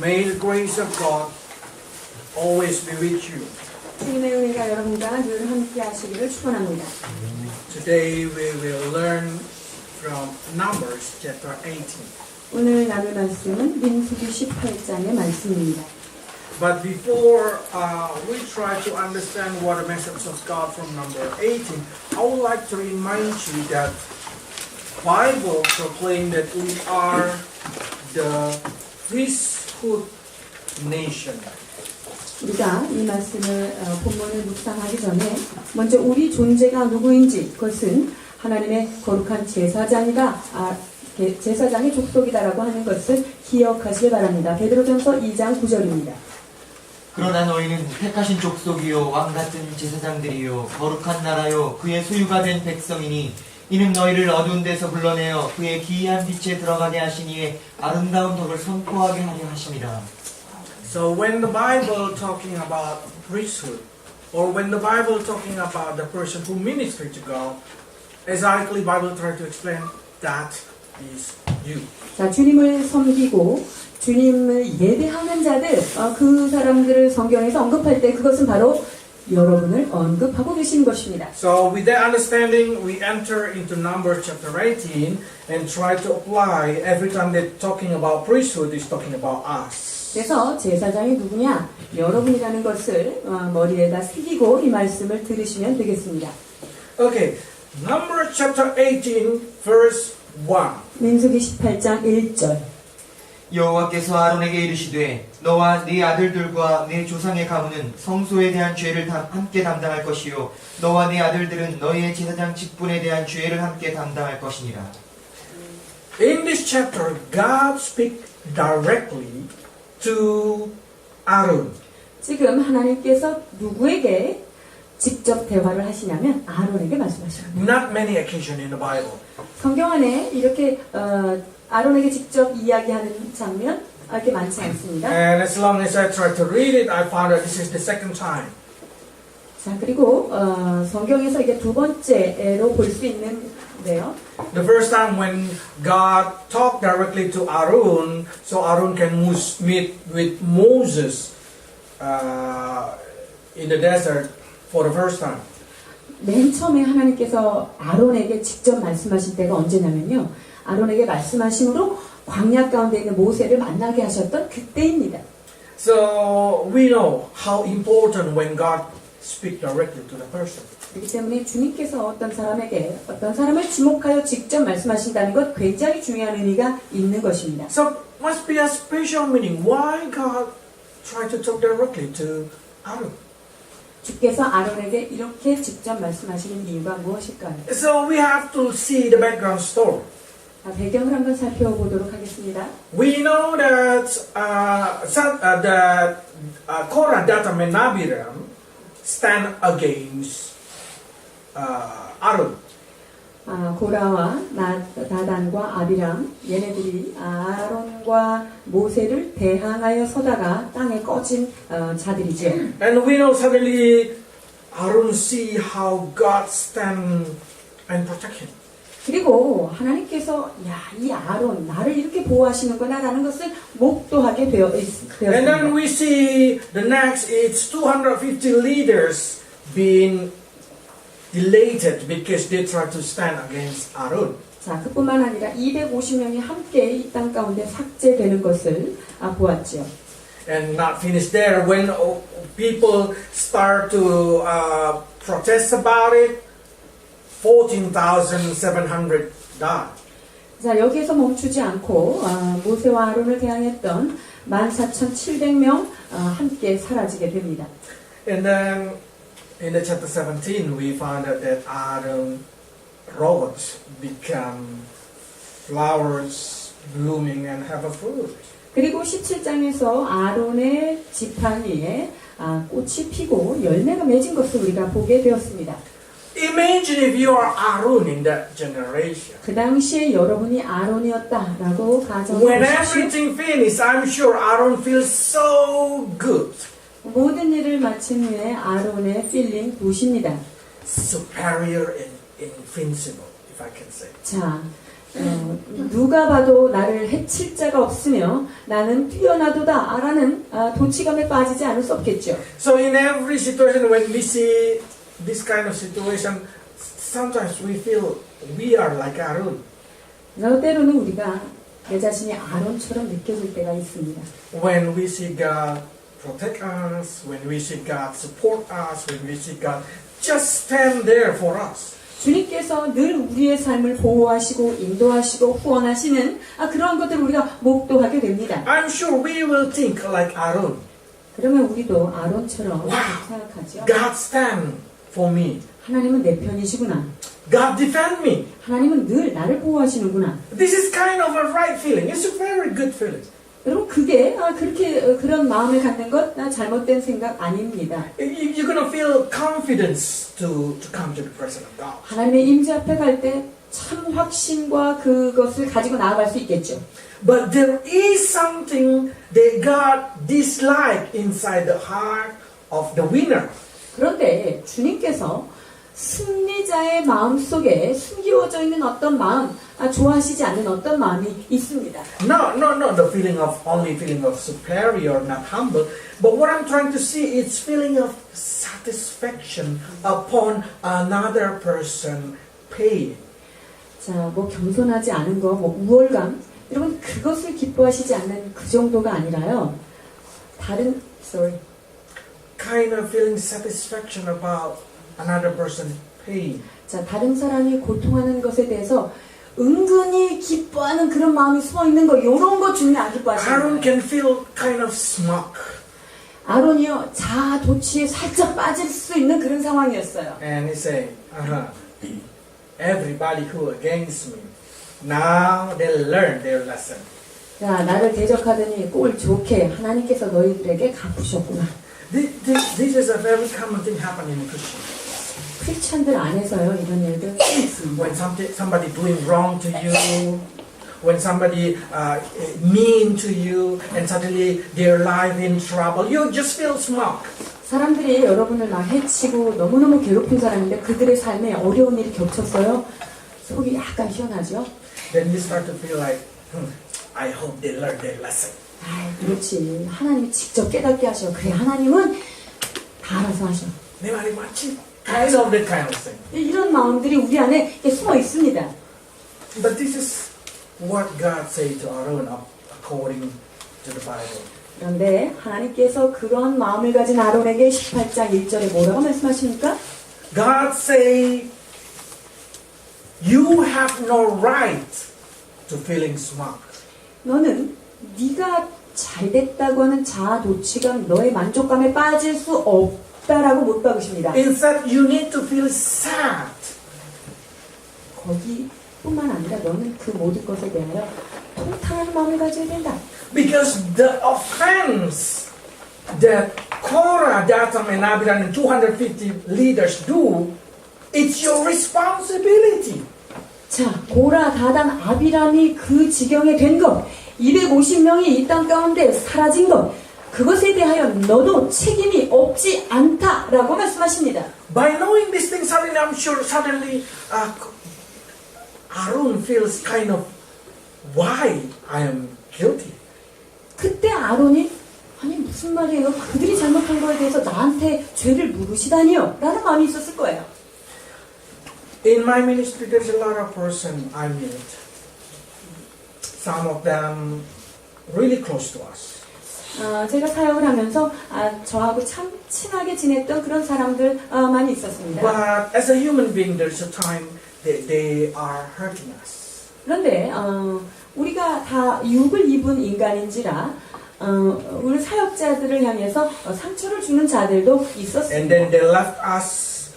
May the grace of God always be with you. 주님의 은혜가 여러분과 늘 함께 하시기를 축원합니다. Today we will learn from Numbers chapter 18. 오늘 나눌 말씀은 민수기 18장의 말씀입니다. But before we try to understand what the message of God from number 18, I would like to remind you that Bible proclaim that we are the priesthood nation. 우리가 이 말씀을 본문을 묵상하기 전에 먼저 우리 존재가 누구인지 그것은 하나님의 거룩한 제사장의 족속이다라고 하는 것을 기억하시기 바랍니다. 베드로전서 2장 9절입니다. 그러나 너희는 택하신 족속이요 왕같은 제사장들이요 거룩한 나라요 그의 소유가 된 백성이니 이는 너희를 어두운 데서 불러내어 그의 기이한 빛에 들어가게 하시니에 아름다운 덕을 선포하게 하려 하심이라. So when the Bible talking about priesthood, or when the Bible talking about the person who ministers to God, exactly Bible try to explain that is you. 자, 주님을 섬기고 주님을 예배하는 자들, 그 사람들을 성경에서 언급할 때 그것은 바로 여러분을 언급하고 계신 것입니다. So with that understanding, we enter into Numbers chapter 18 and try to apply every time they're talking about priesthood, is talking about us. 그래서 제사장이 누구냐? 여러분이라는 것을 머리에다 새기고 이 말씀을 들으시면 되겠습니다. Okay, Numbers chapter 18, verse 1. 민수기 18장 1절. 여호와께서 아론에게 이르시되 너와 네 아들들과 네 조상의 가문은 성소에 대한 죄를 함께 담당할 것이요 너와 네 아들들은 너희의 제사장 직분에 대한 죄를 함께 담당할 것이니라. In this chapter, God speaks directly to Aaron. 지금 하나님께서 누구에게 직접 대화를 하시냐면 아론에게 말씀하십니다. Not many occasions in the Bible. 성경 안에 이렇게 아론에게 직접 이야기하는 장면 이렇게 많지 않습니다. And as long as I try to read it, I found that this is the second time. 자, 그리고 성경에서 이게 두 번째로 볼 수 있는데요. The first time when God talked directly to Aaron, so Aaron can meet with Moses in the desert for the first time. 맨 처음에 하나님께서 아론에게 직접 말씀하신 때가 언제냐면요. 아론에게 말씀하심으로 광야 가운데 있는 모세를 만나게 하셨던 그때입니다. So we know how important when God speaks directly to the person. 그렇기 때문에 주님께서 어떤 사람을 지목하여 직접 말씀하신다는 것 굉장히 중요한 의미가 있는 것입니다. So must be a special meaning. Why God tried to talk directly to Aaron? 주께서 아론에게 이렇게 직접 말씀하시는 이유가 무엇일까요? So we have to see the background story. 배경을 한번 살펴보도록 하겠습니다. We know that Korah, Dathan, and Abiram stand against Aaron. 고라와 다단과 아비람 얘네들이 아론과 모세를 대항하여 서다가 땅에 꺼진 자들이죠. And we know suddenly Aaron see how God stand and protect him. 그리고 하나님께서 이 아론 나를 이렇게 보호하시는구나라는 것을 목도하게 And then 되었습니다. we see the next, it's 250 leaders being deleted because they try to stand against Aaron. 자, 그뿐만 아니라 250명이 함께 이 땅 가운데 삭제되는 것을 보았죠. And not finished there, when people start to protest about it, 14,700 died. 자, 여기에서 멈추지 않고 모세와 아론을 대항했던 14,700명 함께 사라지게 됩니다. And then in the chapter 17, we found out that Aaron rods become flowers blooming and have a fruit. 그리고 17장에서 아론의 지팡 위에 꽃이 피고 열매가 맺은 것을 우리가 보게 되었습니다. Imagine if you are Aaron in that generation. 그 당시에 여러분이 아론이었다라고 가정해 When 보십시오. everything finished, I'm sure Aaron feels so good. 모든 일을 마친 후에 아론의 필링 보십니다. Superior and invincible, if I can say. 자, 누가 봐도 나를 해칠 자가 없으며 나는 뛰어나도다 라는 도치감에 빠지지 않을 수 없겠죠. So in every situation when we see this kind of situation, sometimes we feel we are like Aaron. 때로는 우리가 내 자신이 아론처럼 느껴질 때가 있습니다. When we see God protect us, when we see God support us, when we see God just stand there for us. 주님께서 늘 우리의 삶을 보호하시고 인도하시고 후원하시는 그런 것들을 우리가 목도하게 됩니다. I'm sure we will think like Aaron. 그러면 우리도 아론처럼 생각하죠. God stand for me. 하나님은 내 편이시구나. God defend me. 하나님은 늘 나를 보호하시는구나. This is kind of a right feeling. It's a very good feeling. 여러분 그게 그렇게 그런 마음을 갖는 것 잘못된 생각 아닙니다. You're gonna feel confidence to come to the presence of God. 하나님의 임재 앞에 갈 때 참 확신과 그것을 가지고 나아갈 수 있겠죠. But there is something that God dislike inside the heart of the winner. 그런데 주님께서 승리자의 마음 속에 숨겨져 있는 어떤 마음, 좋아하시지 않는 어떤 마음이 있습니다. No, the feeling of only feeling of superior, not humble. But what I'm trying to see is feeling of satisfaction upon another person pain. 자, 뭐 겸손하지 않은 거, 뭐 우월감, 여러분 그것을 기뻐하시지 않는 그 정도가 아니라요. Kind of feeling satisfaction about another person pain. 자, 다른 사람이 고통하는 것에 대해서 은근히 기뻐하는 그런 마음이 숨어 있는 거, 이런 거 주님이 안 기뻐하시는 Aaron 거예요. can feel kind of smug. 아론이요, 자아 도취에 살짝 빠질 수 있는 그런 상황이었어요. And he say, everybody who against me, now they learn their lesson. 자, 나를 대적하더니 꼴 좋게 하나님께서 너희들에게 갚으셨구나. This is a very common thing happening in Christians. 크리스찬들 안에서요, 이런 일들 있습니다. When somebody doing wrong to you, when somebody mean to you, and suddenly their life in trouble, you just feel smug. 사람들이 여러분을 막 해치고 너무너무 괴롭힌 사람인데 그들의 삶에 어려운 일이 겹쳤어요. 속이 약간 시원하죠? Then you start to feel like, I hope they learn their lesson. 그렇지. 하나님이 직접 깨닫게 하셔. 그래, 하나님은 다 알아서 하셔. 내 말이 맞지? Kind of that kind of thing. 이런 마음들이 우리 안에 숨어 있습니다. But this is what God said to Aaron according to the Bible. 그런데 하나님께서 그런 마음을 가진 아론에게 18장 1절에 뭐라고 말씀하십니까? God say, you have no right to feeling smug. 너는 네가 잘됐다고 하는 자아 도취감, 너의 만족감에 빠질 수 없다라고 못 박으십니다. Instead, you need to feel sad. 거기뿐만 아니라 너는 그 모든 것에 대하여 통탄한 마음을 가져야 된다. Because the offense that Korah, Dathan, and Abiram and 250 leaders do, it's your responsibility. 자, 고라, 다단, 아비람이 그 지경에 된 것, 250명이 이 땅 가운데 사라진 것, 그것에 대하여 너도 책임이 없지 않다라고 말씀하십니다. By knowing these things, suddenly I'm sure Aaron feels kind of, why I am guilty. 그때 아론이 아니 무슨 말이에요? 그들이 잘못한 거에 대해서 나한테 죄를 물으시다니요? 라는 마음이 있었을 거예요. In my ministry, there's a lot of person I meet. Some of them really close to us. 제가 사역을 하면서 저하고 참 친하게 지냈던 그런 사람들 많이 있었습니다. But as a human being, there's a time that they are hurting us. 그런데 우리가 다 육을 입은 인간인지라 우리 사역자들을 향해서 상처를 주는 자들도 있었습니다. And then they left us.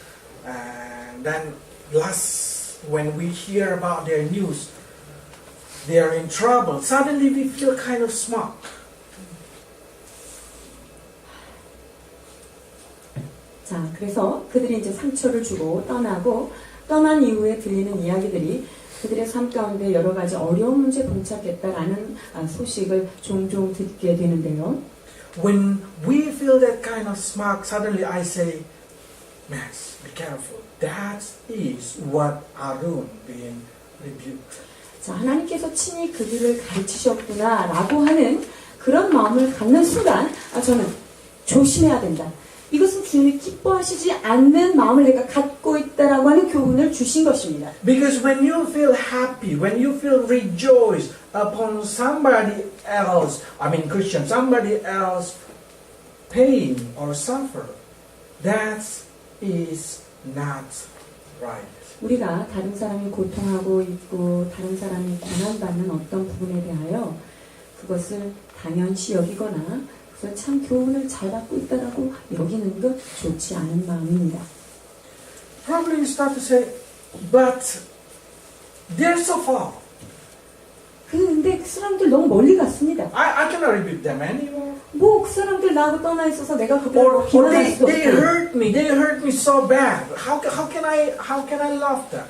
And then when we hear about their news, they are in trouble. Suddenly we feel kind of smug. 자, 그래서 그들이 이제 상처를 주고 떠난 이후에 들리는 이야기들이 그들의 삶 가운데 여러 가지 어려운 문제에 봉착했다라는 소식을 종종 듣게 되는데요. When we feel that kind of smug, suddenly I say, Max, be careful. That is what Aaron being rebuked. 자, 하나님께서 친히 그들을 가르치셨구나라고 하는 그런 마음을 갖는 순간 저는 조심해야 된다. 이것은 주님이 기뻐하시지 않는 마음을 내가 갖고 있다라고 하는 교훈을 주신 것입니다. Because when you feel happy, when you feel rejoice upon somebody else, I mean Christian, somebody else pain or suffer, that is not right. 우리가 다른 사람이 고통하고 있고 다른 사람이 고난받는 어떤 부분에 대하여 그것을 당연시 여기거나 그래서 참 교훈을 잘 받고 있다라고 여기는 것 좋지 않은 마음입니다. Probably you start to say, but they're so far. 근데 그 사람들 너무 멀리 갔습니다. I cannot rebuke them anymore. 뭐 그 사람들 나하고 떠나 있어서 내가 그들을 Or 비난할 they 수도 없고 they hurt me so bad. How can I love them?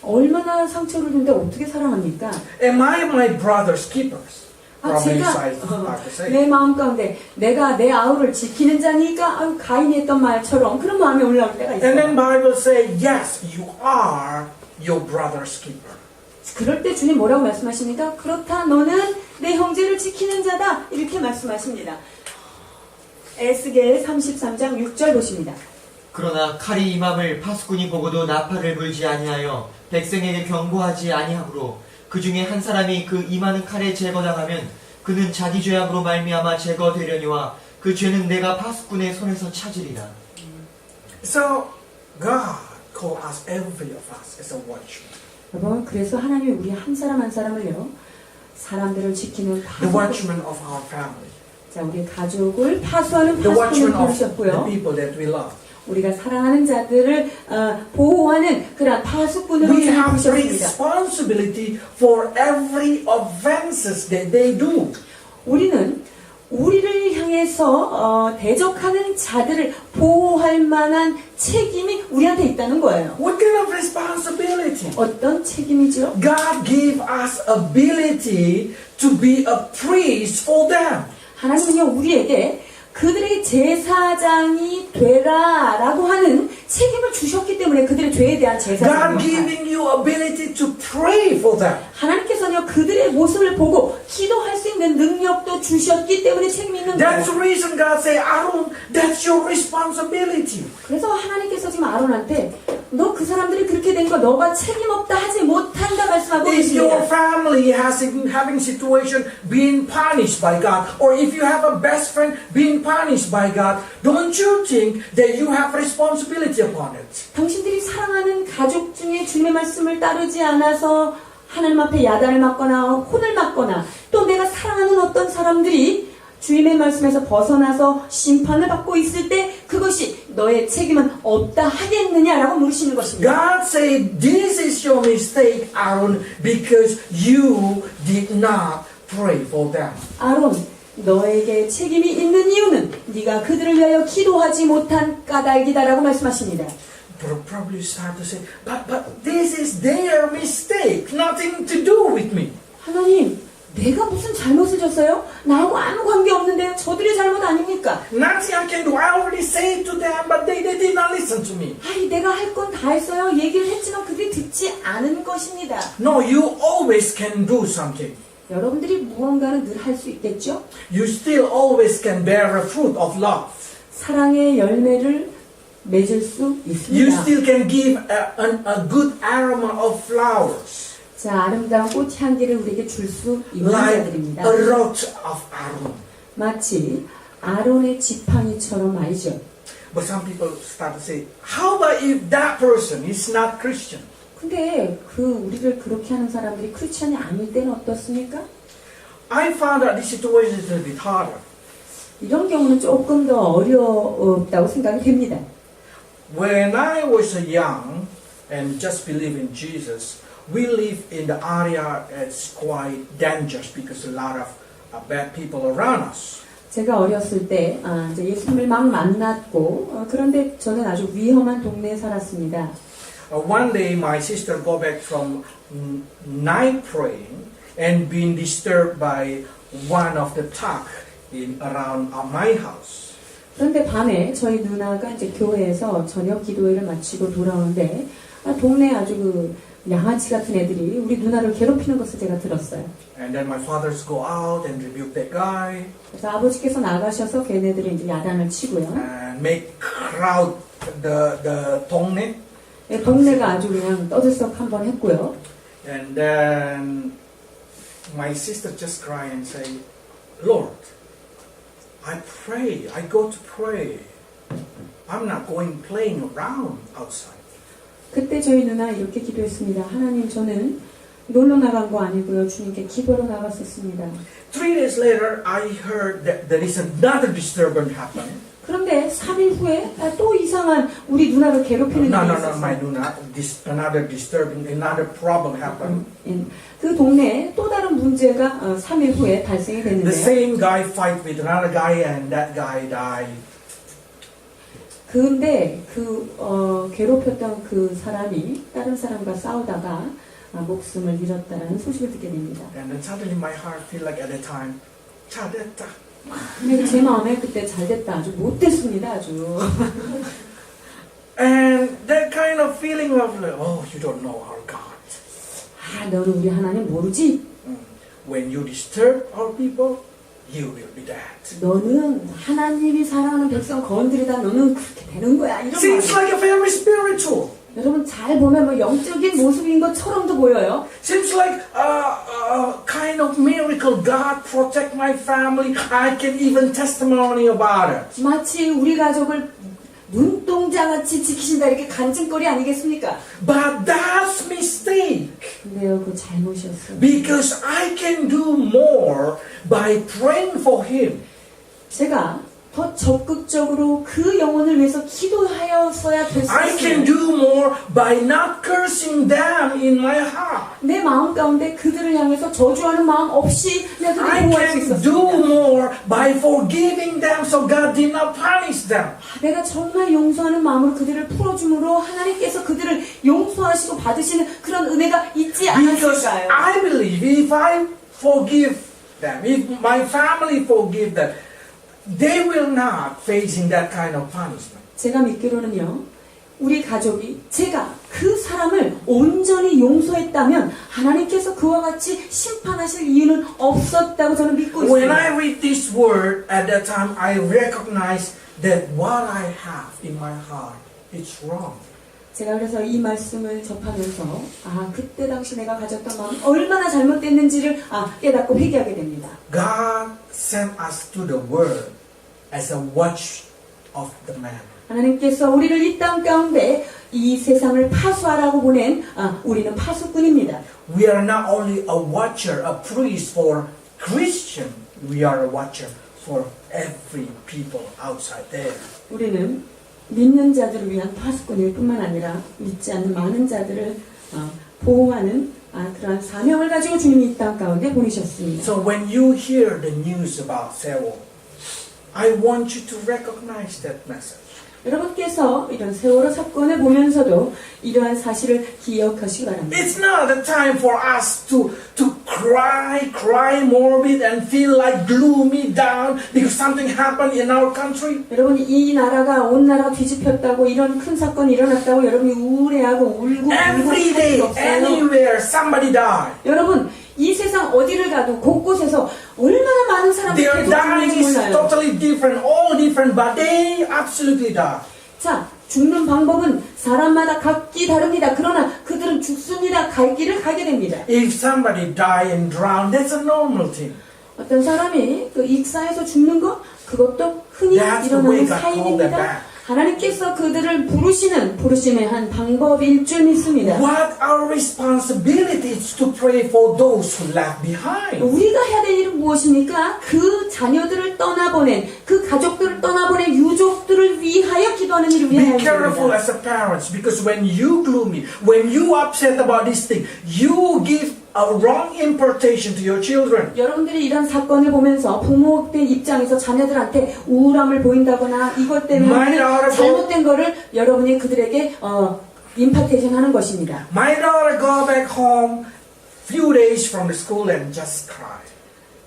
얼마나 상처를 주는데 어떻게 사랑합니까? Am I my brother's keepers? Probably 제가 I have to say. 내 마음 가운데 내가 내 아우를 지키는 자니까 아유, 가인이 했던 말처럼 그런 마음이 올라올 때가 And then 있어요. Bible say, yes, you are your brother's keeper. 그럴 때 주님 뭐라고 말씀하십니까? 그렇다 너는 내 형제를 지키는 자다 이렇게 말씀하십니다. 에스겔 33장 6절 보십니다. 그러나 칼이 임함을 파수꾼이 보고도 나팔을 불지 아니하여 백성에게 경고하지 아니하므로 그 중에 한 사람이 그 임하는 칼에 제거당하면 그는 자기 죄악으로 말미암아 제거되려니와 그 죄는 내가 파수꾼의 손에서 찾으리라. So God called us, every of us, as a watchman. 여러분 그래서 하나님이 우리 한 사람 한 사람을요 사람들을 지키는 The watchman of our family. 자 우리 가족을 파수하는 The 파수꾼을 watchman of the 부르셨고요. people that we love. 우리가 사랑하는 자들을 보호하는 그런 파수꾼으로 We 주님 have 부르셨습니다. responsibility for every offenses that they do. 우리는 우리를 향해서 대적하는 자들을 보호할 만한 책임이 우리한테 있다는 거예요. What kind of responsibility? 어떤 책임이죠? God gave us ability to be a priest for them. 하나님은요 우리에게 그들의 제사장이 되라라고 하는 책임을 주셨기 때문에 그들의 죄에 대한 God 제사장입니다. giving you ability to pray for them. 하나님께서는요 그들의 모습을 보고 기도할 수 있는 능력도 주셨기 때문에 책임이 있는 That's 거예요. the reason God say, Aaron, that's your responsibility. 그래서 하나님께서 지금 아론한테 너 그 사람들이 그렇게 된 거 너가 책임 없다 하지 못한다 말씀하고 If your 계십니다. family has having situation being punished by God, or if you have a best friend being punished by God, don't you think that you have responsibility upon it? 당신들이 사랑하는 가족 중에 주님의 말씀을 따르지 않아서 하나님 앞에 야단을 맞거나 혼을 맞거나 또 내가 사랑하는 어떤 사람들이 주님의 말씀에서 벗어나서 심판을 받고 있을 때 그것이 너의 책임은 없다 하겠느냐라고 물으시는 것입니다. God said, this is your mistake, Aaron, because you did not pray for them. 아론, 너에게 책임이 있는 이유는 네가 그들을 위하여 기도하지 못한 까닭이다라고 말씀하십니다. Probably start to say, but this is their mistake, nothing to do with me. 하나님, 내가 무슨 잘못을 졌어요? 나하고 아무 관계 없는데요. 저들의 잘못 아닙니까? Nothing I can do. I already said to them, but they did not listen to me. 아이, 내가 할 건 다 했어요. 얘기를 했지만 그들이 듣지 않은 것입니다. No, you always can do something. 여러분들이 무언가는 늘 할 수 있겠죠? You still always can bear a fruit of love. 사랑의 열매를 맺을 수 You 있습니다. still can give a good aroma of flowers. 자, 아름다운 꽃향기를 우리에게 줄 수 있는 Like 자들입니다. a rod of Aaron. 마치 아론의 지팡이처럼 말이죠. But some people start to say, how about if that person is not Christian? 근데 우리를 그렇게 하는 사람들이 크리스천이 아닐 때는 어떻습니까? I found that this situation is a bit harder. 이런 경우는 조금 더 어렵다고 생각이 됩니다. When I was young and just believe in Jesus, we live in the area that's quite dangerous because a lot of bad people around us. 제가 어렸을 때 이제 예수님을 막 만났고 그런데 저는 아주 위험한 동네에 살았습니다. One day my sister go back from night praying and being disturbed by one of the talk in around my house. 그런데 밤에 저희 누나가 이제 교회에서 저녁 기도회를 마치고 돌아오는데 동네에 아주 양아치 같은 애들이 우리 누나를 괴롭히는 것을 제가 들었어요. And then my fathers go out and rebuke that guy 그래서 아버지께서 나가셔서 걔네들이 이제 야단을 치고요. and make crowd the 동네. 예, 동네가 아주 그냥 떠들썩 한번 했고요. And then my sister just cry and say, Lord, I pray, I go to pray. I'm not going playing around outside. 그때 저희 누나 이렇게 기도했습니다. 하나님, 저는 놀러 나간 거 아니고요. 주님께 기도로 나갔었습니다. 3 days later, I heard that there is another disturbance happen. 그런데 3일 후에 또 이상한 우리 누나를 괴롭히는 No, 일이 no, no, my 있었어요. Nuna. Another disturbing, another problem happened. 그 동네에 또 다른 문제가 3일 후에 발생이 The 됐는데요. same guy fight with another guy, and that guy died. 근데 괴롭혔던 그 사람이 다른 사람과 싸우다가 목숨을 잃었다는 소식을 듣게 됩니다. And then suddenly my heart feel like at the time, 자 됐다. 근데 제 마음에 그때 잘 됐다. 아주 못됐습니다. 아주. And that kind of feeling of like, oh, you don't know our God. 너는 우리 하나님 모르지? When you disturb our people, you will be dead. 너는 하나님이 사랑하는 백성 건드리다 너는 그렇게 되는 거야. 이런 Seems 말. like a very spiritual. 여러분 잘 보면 뭐 영적인 모습인 것처럼도 보여요. Seems like a kind of miracle. God protect my family. I can even testimony about it. 마치 우리 가족을 눈동자같이 지키신다 이렇게 간증거리 아니겠습니까? But that's mistake. 근데요, 그 잘못이었어요. Because I can do more by praying for him. 제가 더 적극적으로 그 영혼을 위해서 기도하였어야 될 수 I can 있어요. do more by not cursing them in my heart. 내 마음 가운데 그들을 향해서 저주하는 마음 없이 내가 I 그들을 보호할 수 can do 있었습니다. more by forgiving them so God did not punish them. 내가 정말 용서하는 마음으로 그들을 풀어줌으로 하나님께서 그들을 용서하시고 받으시는 그런 은혜가 있지 Because 않았을까요? I believe if I forgive them, if my family forgive them, they will not facing that kind of punishment. 제가 믿기로는요, 우리 가족이 제가 그 사람을 온전히 용서했다면 하나님께서 그와 같이 심판하실 이유는 없었다고 저는 믿고 When 있습니다. I read this word at that time, I recognize that what I have in my heart is wrong. 제가 그래서 이 말씀을 접하면서 그때 당시 내가 가졌던 마음이 얼마나 잘못됐는지를 깨닫고 회개하게 됩니다. God sent us to the world as a watch of the man. 하나님께서 우리를 이 땅 가운데 이 세상을 파수하라고 보낸 우리는 파수꾼입니다. We are not only a watcher, a priest for Christian. We are a watcher for every people outside there. 우리는 믿는 자들을 위한 파수꾼일 뿐만 아니라 믿지 않는 많은 자들을 보호하는 그러한 사명을 가지고 주님이 이 땅 가운데 보내셨습니다. So when you hear the news about Sewol, I want you to recognize that message. 여러분께서 이런 세월호 사건을 보면서도 이러한 사실을 기억하시기 바랍니다. It's not the time for us to cry morbid and feel like gloomy down because something happened in our country. 여러분 이 나라가 온 나라가 뒤집혔다고 이런 큰 사건이 일어났다고 여러분이 우울해하고 울고 Every 할 day, 필요 없어요. anywhere, somebody die. 여러분 이 세상 어디를 가도 곳곳에서 얼마나 많은 사람들이 Their dying 죽는지 is 몰라요. totally different, all different, but they absolutely die. 자, 죽는 방법은 사람마다 각기 다릅니다. 그러나 그들은 죽습니다. 갈 길을 가게 됩니다. If somebody die and drown, that's a normal thing. 어떤 사람이 그 익사해서 죽는 거 그것도 흔히 That's the way 일어나는 God called them 사인입니다. back. 하나님께서 그들을 부르심의 한 방법일 줄 믿습니다. What our responsibility is to pray for those who left behind. 우리가 해야 될 일은 무엇입니까? 그 자녀들을 떠나보낸, 그 가족들을 떠나보낸 유족들을 위하여 기도하는 일을 Be 위하여 careful 합니다. as a parents because when you gloomy, when you upset about this thing, you give a wrong interpretation to your children. 여러분들이 이런 사건을 보면서 부모된 입장에서 자녀들한테 우울함을 보인다거나 이것 때문에 잘못된 거를 여러분이 그들에게 임파테이션 하는 것입니다. My daughter go back home few days from the school and just cry.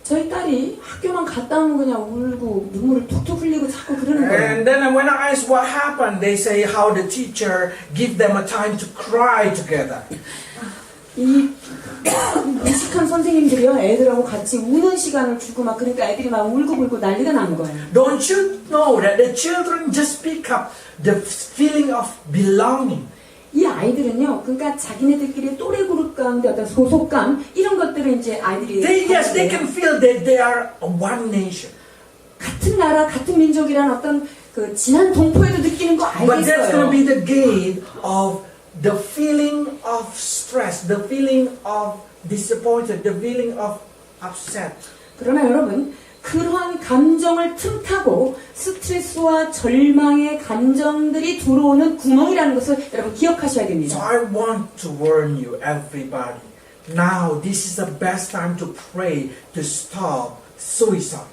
저희 딸이 학교만 갔다 오면 그냥 울고 눈물을 툭툭 흘리고 자꾸 그러는 거예요. And then when I ask what happened, they say how the teacher give them a time to cry together. 이 무식한 선생님들이요 애들하고 같이 우는 시간을 주고 막 그러니까 애들이 막 울고불고 난리가 난 거예요. Don't you know that the children just pick up the feeling of belonging? 이 아이들은요, 그러니까 자기네들끼리 또래 그룹 가운데 어떤 소속감 이런 것들을 이제 아이들이 Yes, they can feel that they are one nation. 같은 나라, 같은 민족이라는 어떤 그 진한 동포에도 느끼는 거 But that's going to 알겠어요. be the gate of the feeling of stress, the feeling of disappointed, the feeling of upset. 그러나 여러분, 그러한 감정을 틈타고 스트레스와 절망의 감정들이 들어오는 구멍이라는 것을 여러분 기억하셔야 So 됩니다. I want to warn you, everybody. Now, this is the best time to pray to stop suicide.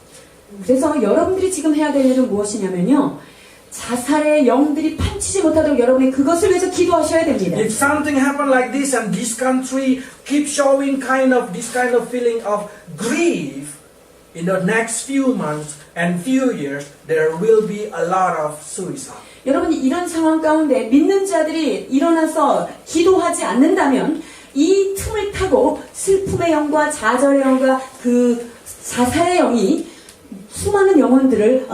그래서 여러분들이 지금 해야 될 일은 무엇이냐면요. 자살의 영들이 판치지 못하도록 여러분이 그것을 위해서 기도하셔야 됩니다. If something happened like this and this country keep showing this kind of feeling of grief, in the next few months and few years, there will be a lot of suicide. 여러분이 이런 상황 가운데 믿는 자들이 일어나서 기도하지 않는다면 이 틈을 타고 슬픔의 영과 좌절의 영과 그 자살의 영이 수많은 영혼들을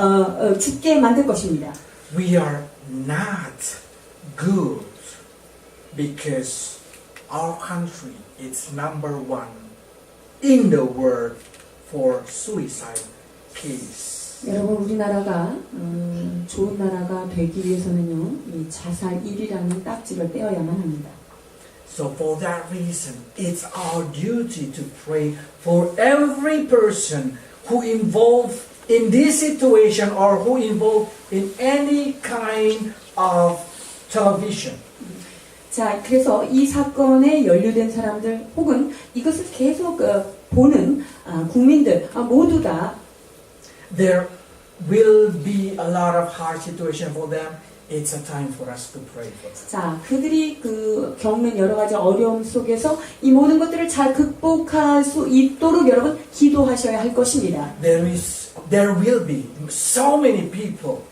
죽게 만들 것입니다. We are not good because our country is number one in the world for suicide case. 여러분 우리나라가 좋은 나라가 되기 위해서는요 이 자살 1위라는 딱지를 떼어야만 합니다. So for that reason, it's our duty to pray for every person who involved in this situation or who involved in any kind of television. 자, 그래서 이 사건에 연루된 사람들 혹은 이것을 계속 보는 국민들 모두 다 There will be a lot of hard situation for them. It's a time for us to pray for them. 자, 그들이 그 겪는 여러 가지 어려움 속에서 이 모든 것들을 잘 극복할 수 있도록 여러분 기도하셔야 할 것입니다. There will be so many people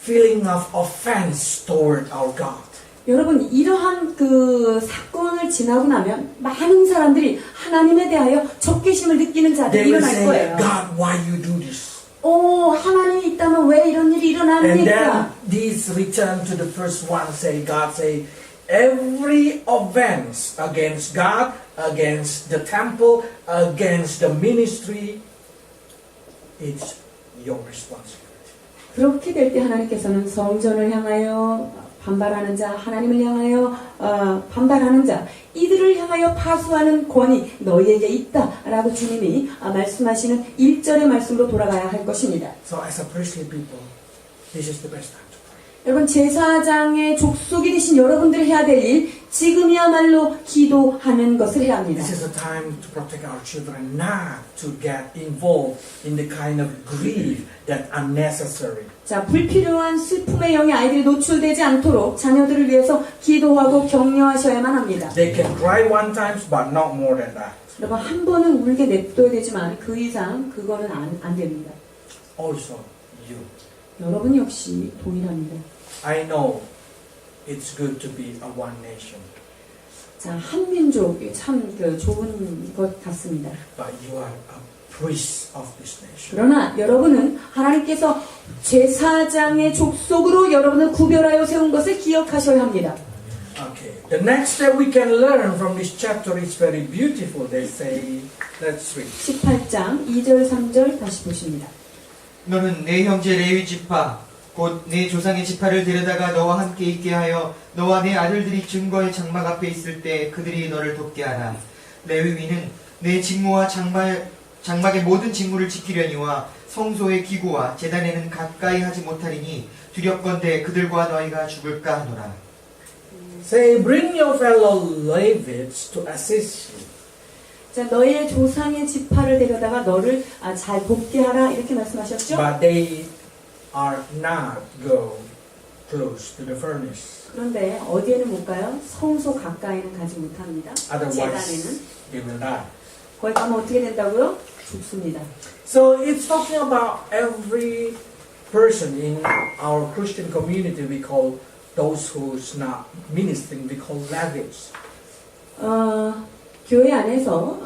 feeling of offense toward our God. 여러분 이러한 그 사건을 지나고 나면 많은 사람들이 하나님에 대하여 적개심을 느끼는 자들이 They will 일어날 say, 거예요. God, why you do this? 하나님이 있다면 왜 이런 일이 And then 일어납니까? these return to the first one, say, God say, every offense against God, against the temple, against the ministry, it's your responsibility. 그렇게 될 때 하나님께서는 성전을 향하여 반발하는 자, 하나님을 향하여 반발하는 자, 이들을 향하여 파수하는 권위 너희에게 있다라고 주님이 말씀하시는 1절의 말씀으로 돌아가야 할 것입니다. So as a priestly people, this is the best time to pray. 여러분 제사장의 족속이 되신 여러분들이 해야 될 일, 지금이야말로 기도하는 것을 해야 합니다. This is a time to protect our children, not to get involved in the kind of grief that unnecessary. 자, 불필요한 슬픔의 영에 아이들이 노출되지 않도록 자녀들을 위해서 기도하고 격려하셔야만 합니다. They can cry one time, but not more than that. 여러분 한 번은 울게 냅둬야 되지만 그 이상 그거는 안 됩니다. Also, you. 여러분 역시 동일합니다. I know it's good to be a one nation, 자, 한민족 참 좋은 것 같습니다. but you are a priest of this nation. 그러나 여러분은 하나님께서 제사장의 족속으로 여러분을 구별하여 세운 것을 기억하셔야 합니다. Okay. The next step we can learn from this chapter is very beautiful. They say, let's read. 18장 2절 3절 다시 보십니다. 너는 내 형제 레위 지파 곧 내 조상의 지파를 데려다가 너와 함께 있게 하여 너와 내 아들들이 증거의 장막 앞에 있을 때 그들이 너를 돕게 하라. 레위인은 내 직무와 장막의 모든 직무를 지키려니와 성소의 기구와 제단에는 가까이 하지 못하리니 두렵건대 그들과 너희가 죽을까 하노라. Say, bring your fellow Levites to assist you. 자, 너의 조상의 지파를 데려다가 너를 잘 돕게 하라 이렇게 말씀하셨죠? But they are not go close to the furnace. 그런데 어디에는 못 가요? 성소 가까이는 가지 못합니다. 제단에는. Otherwise, they will die. 거기 가면 어떻게 된다고요? 죽습니다. So it's talking about every person in our Christian community. We call those who's not ministering, we call Levites. 교회 안에서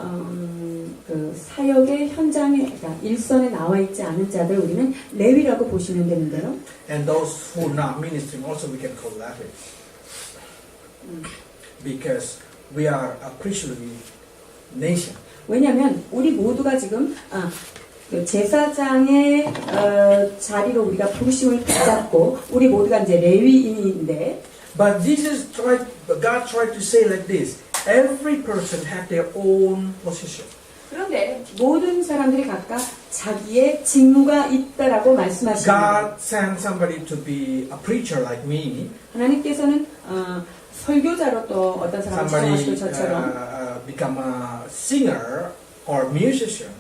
그 사역의 현장에, 그러니까 일선에 나와 있지 않은 자들 우리는 레위라고 보시면 되는데요. And those who are not ministering also we can call Levi. Because we are a priestly nation. 왜냐하면 우리 모두가 지금 그 제사장의 자리로 우리가 부르심을 붙잡고 우리 모두가 이제 레위인인데, But God tried to say like this. Every person have their own position. 그런데 모든 사람들이 각각 자기의 직무가 있다라고 말씀하십니다. God sent somebody to be a preacher like me. 하나님께서는 설교자로 또 어떤 사람을 Somebody 사용하시고 저처럼 become a singer or musician.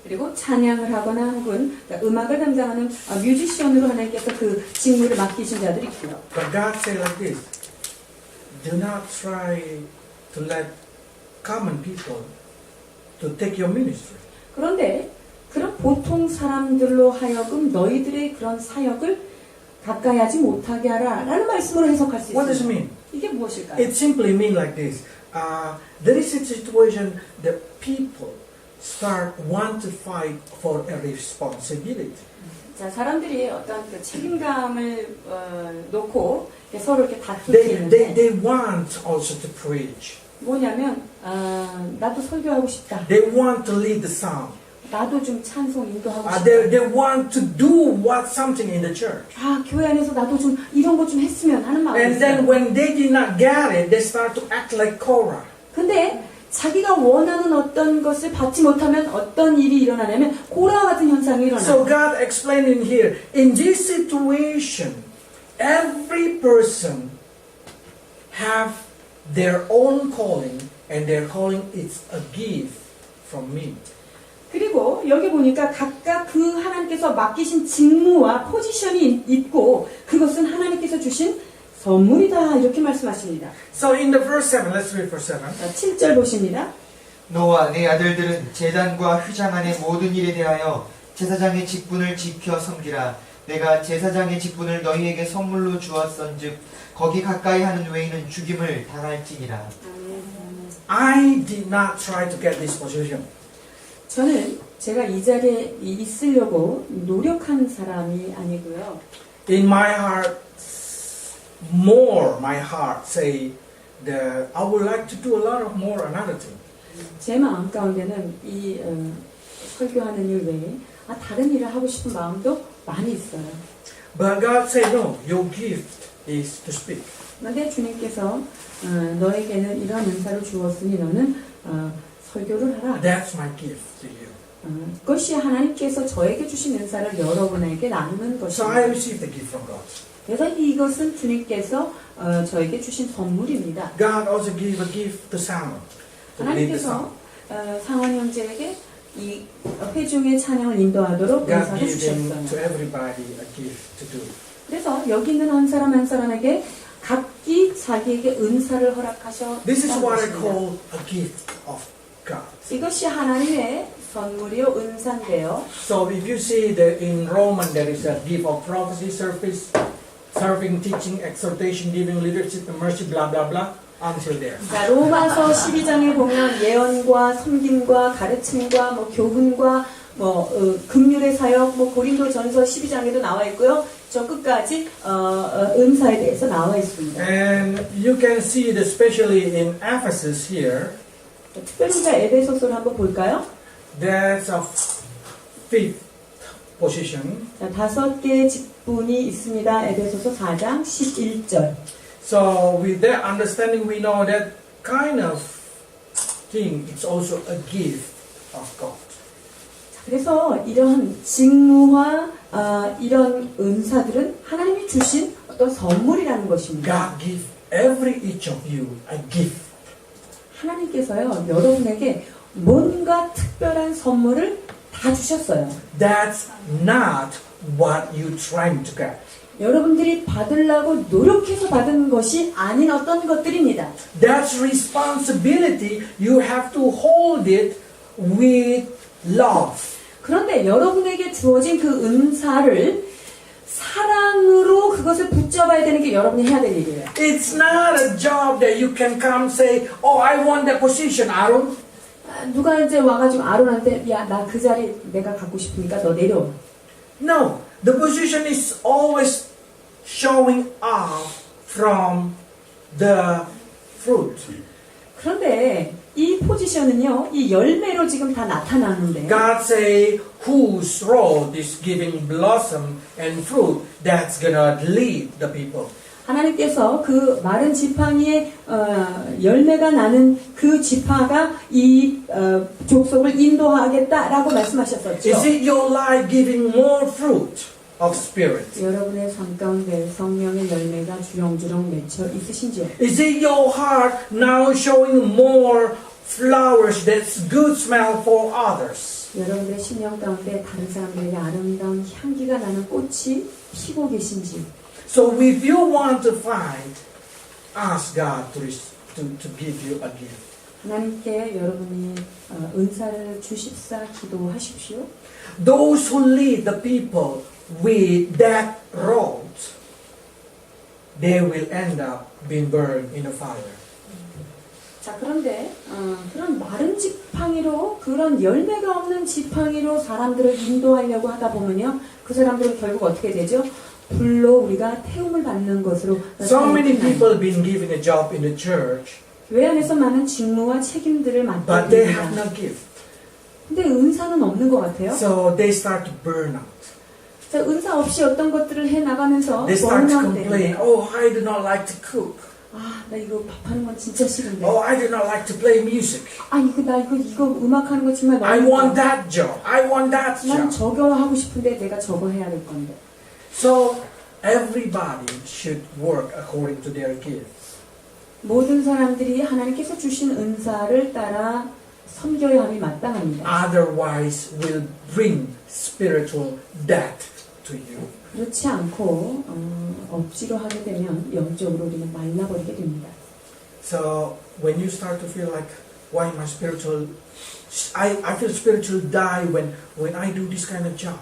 그리고 찬양을 하거나 혹은 그러니까 음악을 담당하는 뮤지션으로 하나님께서 그 직무를 맡기신 자들이 있고요. But God said like this. Do not try to let common people to take your ministry. 그런데 그런 보통 사람들로 하여금 너희들의 그런 사역을 가까이 하지 못하게 하라 라는 말씀으로 해석할 수 What does it 있습니다. mean? 이게 무엇일까요? It simply means like this. There is a situation that people start want to fight for a responsibility. 자, 사람들이 어떤 그 책임감을 놓고 서로 이렇게 다투게 있는데 They want also to preach. 뭐냐면 나도 설교하고 싶다. They want to lead the song. 나도 좀 찬송 인도하고 싶다. They want to do something in the church. 교회 안에서 나도 좀 이런 거 좀 했으면 하는 마음이 And then 있어요. when they did not get it, they start to act like Korah. 근데 자기가 원하는 어떤 것을 받지 못하면 어떤 일이 일어나냐면 고라와 같은 현상이 So 일어나요. God explained in here, in this situation, every person have their own calling, and their calling is a gift from me. 그리고 여기 보니까 각각 그 하나님께서 맡기신 직무와 포지션이 있고 그것은 하나님께서 주신 선물이다 이렇게 말씀하십니다. So in the verse 7, let's read verse 7. 7절 보십니다. 너와 네 아들들은 제단과 휘장 안의 모든 일에 대하여 제사장의 직분을 지켜 섬기라. 내가 제사장의 직분을 너희에게 선물로 주었은즉 거기 가까이 하는 외에는 죽임을 당할지니라. I did not try to get this position. 저는 제가 이 자리에 있으려고 노력한 사람이 아니고요. In my heart say that I would like to do a lot of more another thing. 제 마음 가운데는 이 설교하는 일 외에 다른 일을 하고 싶은 마음도 많이 있어요. But God said, no, your gift is to speak. 그런데 주님께서 너에게는 이러한 은사를 주었으니 너는 설교를 하라. That's my gift to you. 그것이 하나님께서 저에게 주신 은사를 여러분에게 나누는 So I 것입니다. received the gift from God. 그래서 이것은 주님께서 저에게 주신 선물입니다. God also gave a gift to Samuel to lead the song. 하나님께서 상원 형제에게 이 회중의 찬양을 인도하도록 God 은사를 gave them to 주셨어요. everybody a gift to do. 그래서 여기 있는 한 사람 한 사람에게 각기 자기에게 은사를 허락하셨다는 This is what I 것입니다. call a gift of God. 이것이 하나님의 선물이요 은사인데요. So if you see that in Roman there is a gift of prophecy, serving, teaching, exhortation, giving leadership, and mercy, blah blah blah, until there. 자, 로마서 12장에 보면 예언과 섬김과 가르침과 교훈과 긍휼의 사역, 고린도전서 12장에도 나와 있고요. 저 끝까지 은사에 대해서 나와 있습니다. And you can see it especially in Ephesus here. 특별히 우리가 에베소서를 한번 볼까요? That's a fifth position. 자, 5개의 직분이 있습니다. 에베소서 4장 11절. So with that understanding, we know that kind of thing is also a gift of God. 그래서 이런 직무와 이런 은사들은 하나님이 주신 어떤 선물이라는 것입니다. God give every each of you a gift. 하나님께서요 여러분에게 뭔가 특별한 선물을 다 주셨어요. That's not what you trying to get. 여러분들이 받으려고 노력해서 받은 것이 아닌 어떤 것들입니다. That's responsibility. You have to hold it with love. 그런데 여러분에게 주어진 그 은사를 사랑으로 그것을 붙잡아야 되는 게 여러분이 해야 될 일이에요. It's not a job that you can come say, oh, I want that position, Aaron. 누가 이제 와가지고 아론한테 야, 나 그 자리 내가 갖고 싶으니까 너 내려와. No, the position is always showing off from the fruit. 그런데 이 포지션은요, 이 열매로 지금 다 나타나는데 God say, whose road is giving blossom and fruit, that's gonna lead the people. 하나님께서 그 마른 지팡이에 열매가 나는 그 지파가 이 족속을 인도하겠다라고 말씀하셨었죠. Is it your life giving more fruit of spirit? 여러분의 삶 가운데 성령의 열매가 주렁주렁 맺혀 있으신지요? Is it your heart now showing more flowers that's good smell for others? 여러분의 심령 가운데 다른 사람들에게 아름다운 향기가 나는 꽃이 피고 계신지? So if you want to find, ask God to give you a gift. 하나님께 여러분이 은사를 주십사 기도하십시오. Those who lead the people with that road, they will end up being burned in the fire. 자, 그런데 그런 마른 지팡이로 그런 열매가 없는 지팡이로 사람들을 인도하려고 하다 보면요, 그 사람들은 결국 어떻게 되죠? 불로 우리가 태움을 받는 것으로 So many people have been given a job in the church, 교회 안에서 많은 직무와 책임들을 but 맡게 they have 됩니다. no gift. 근데 은사는 없는 것 같아요. So they start to burn out. 자, 은사 없이 어떤 것들을 해 나가면서 They start to 번아웃 complain, 됩니다. oh, I do not like to cook. 아, 나 이거 밥하는 건 진짜 싫은데. Oh, I do not like to play music. 아, 이거 음악하는 거 정말 I 너무 want that job. I want that 난 job. 저거 하고 싶은데 내가 저거 해야 될 건데. So everybody should work according to their gifts. 모든 사람들이 하나님께서 주신 은사를 따라 섬겨야 함이 마땅합니다. Otherwise, will bring spiritual death to you. 그렇지 않고 억지로 하게 되면 영적으로 우리는 말라버리게 됩니다. So when you start to feel like, why am I spiritual? I feel spiritual die when I do this kind of job.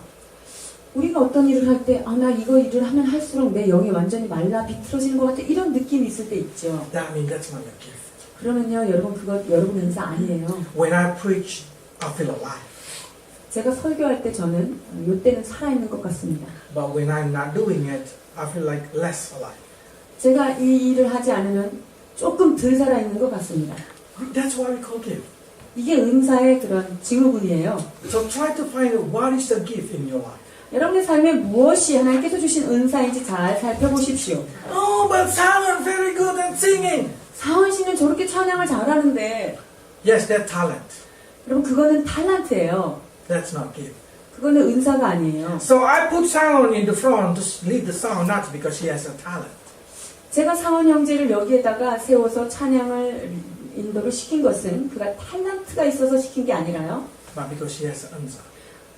우리가 어떤 일을 할 때, 나 이거 일을 하면 할수록 내 영이 완전히 말라 비틀어지는 것 같아. 이런 느낌이 있을 때 있죠. That means that's not your gift. 그러면요, 여러분, 그거 여러분 은사 아니에요. When I preach, I feel alive. 제가 설교할 때 저는 이때는 살아있는 것 같습니다. But when I'm not doing it, I feel like less alive. 제가 이 일을 하지 않으면 조금 덜 살아있는 것 같습니다. That's why we call gift. 이게 은사의 그런 징후군이에요. So try to find out what is the gift in your life. 여러분의 삶에 무엇이 하나님께서 주신 은사인지 잘 살펴보십시오. Oh, but Simon very good at singing. 사원 씨는 저렇게 찬양을 잘하는데, Yes, that's talent. 여러분 그거는 탤런트예요. That's not gift. 그거는 은사가 아니에요. So I put Simon in the front to lead the song, not because he has a talent. 제가 사원 형제를 여기에다가 세워서 찬양을 인도를 시킨 것은 그가 탤런트가 있어서 시킨 게 아니라요. But because he has an unsa.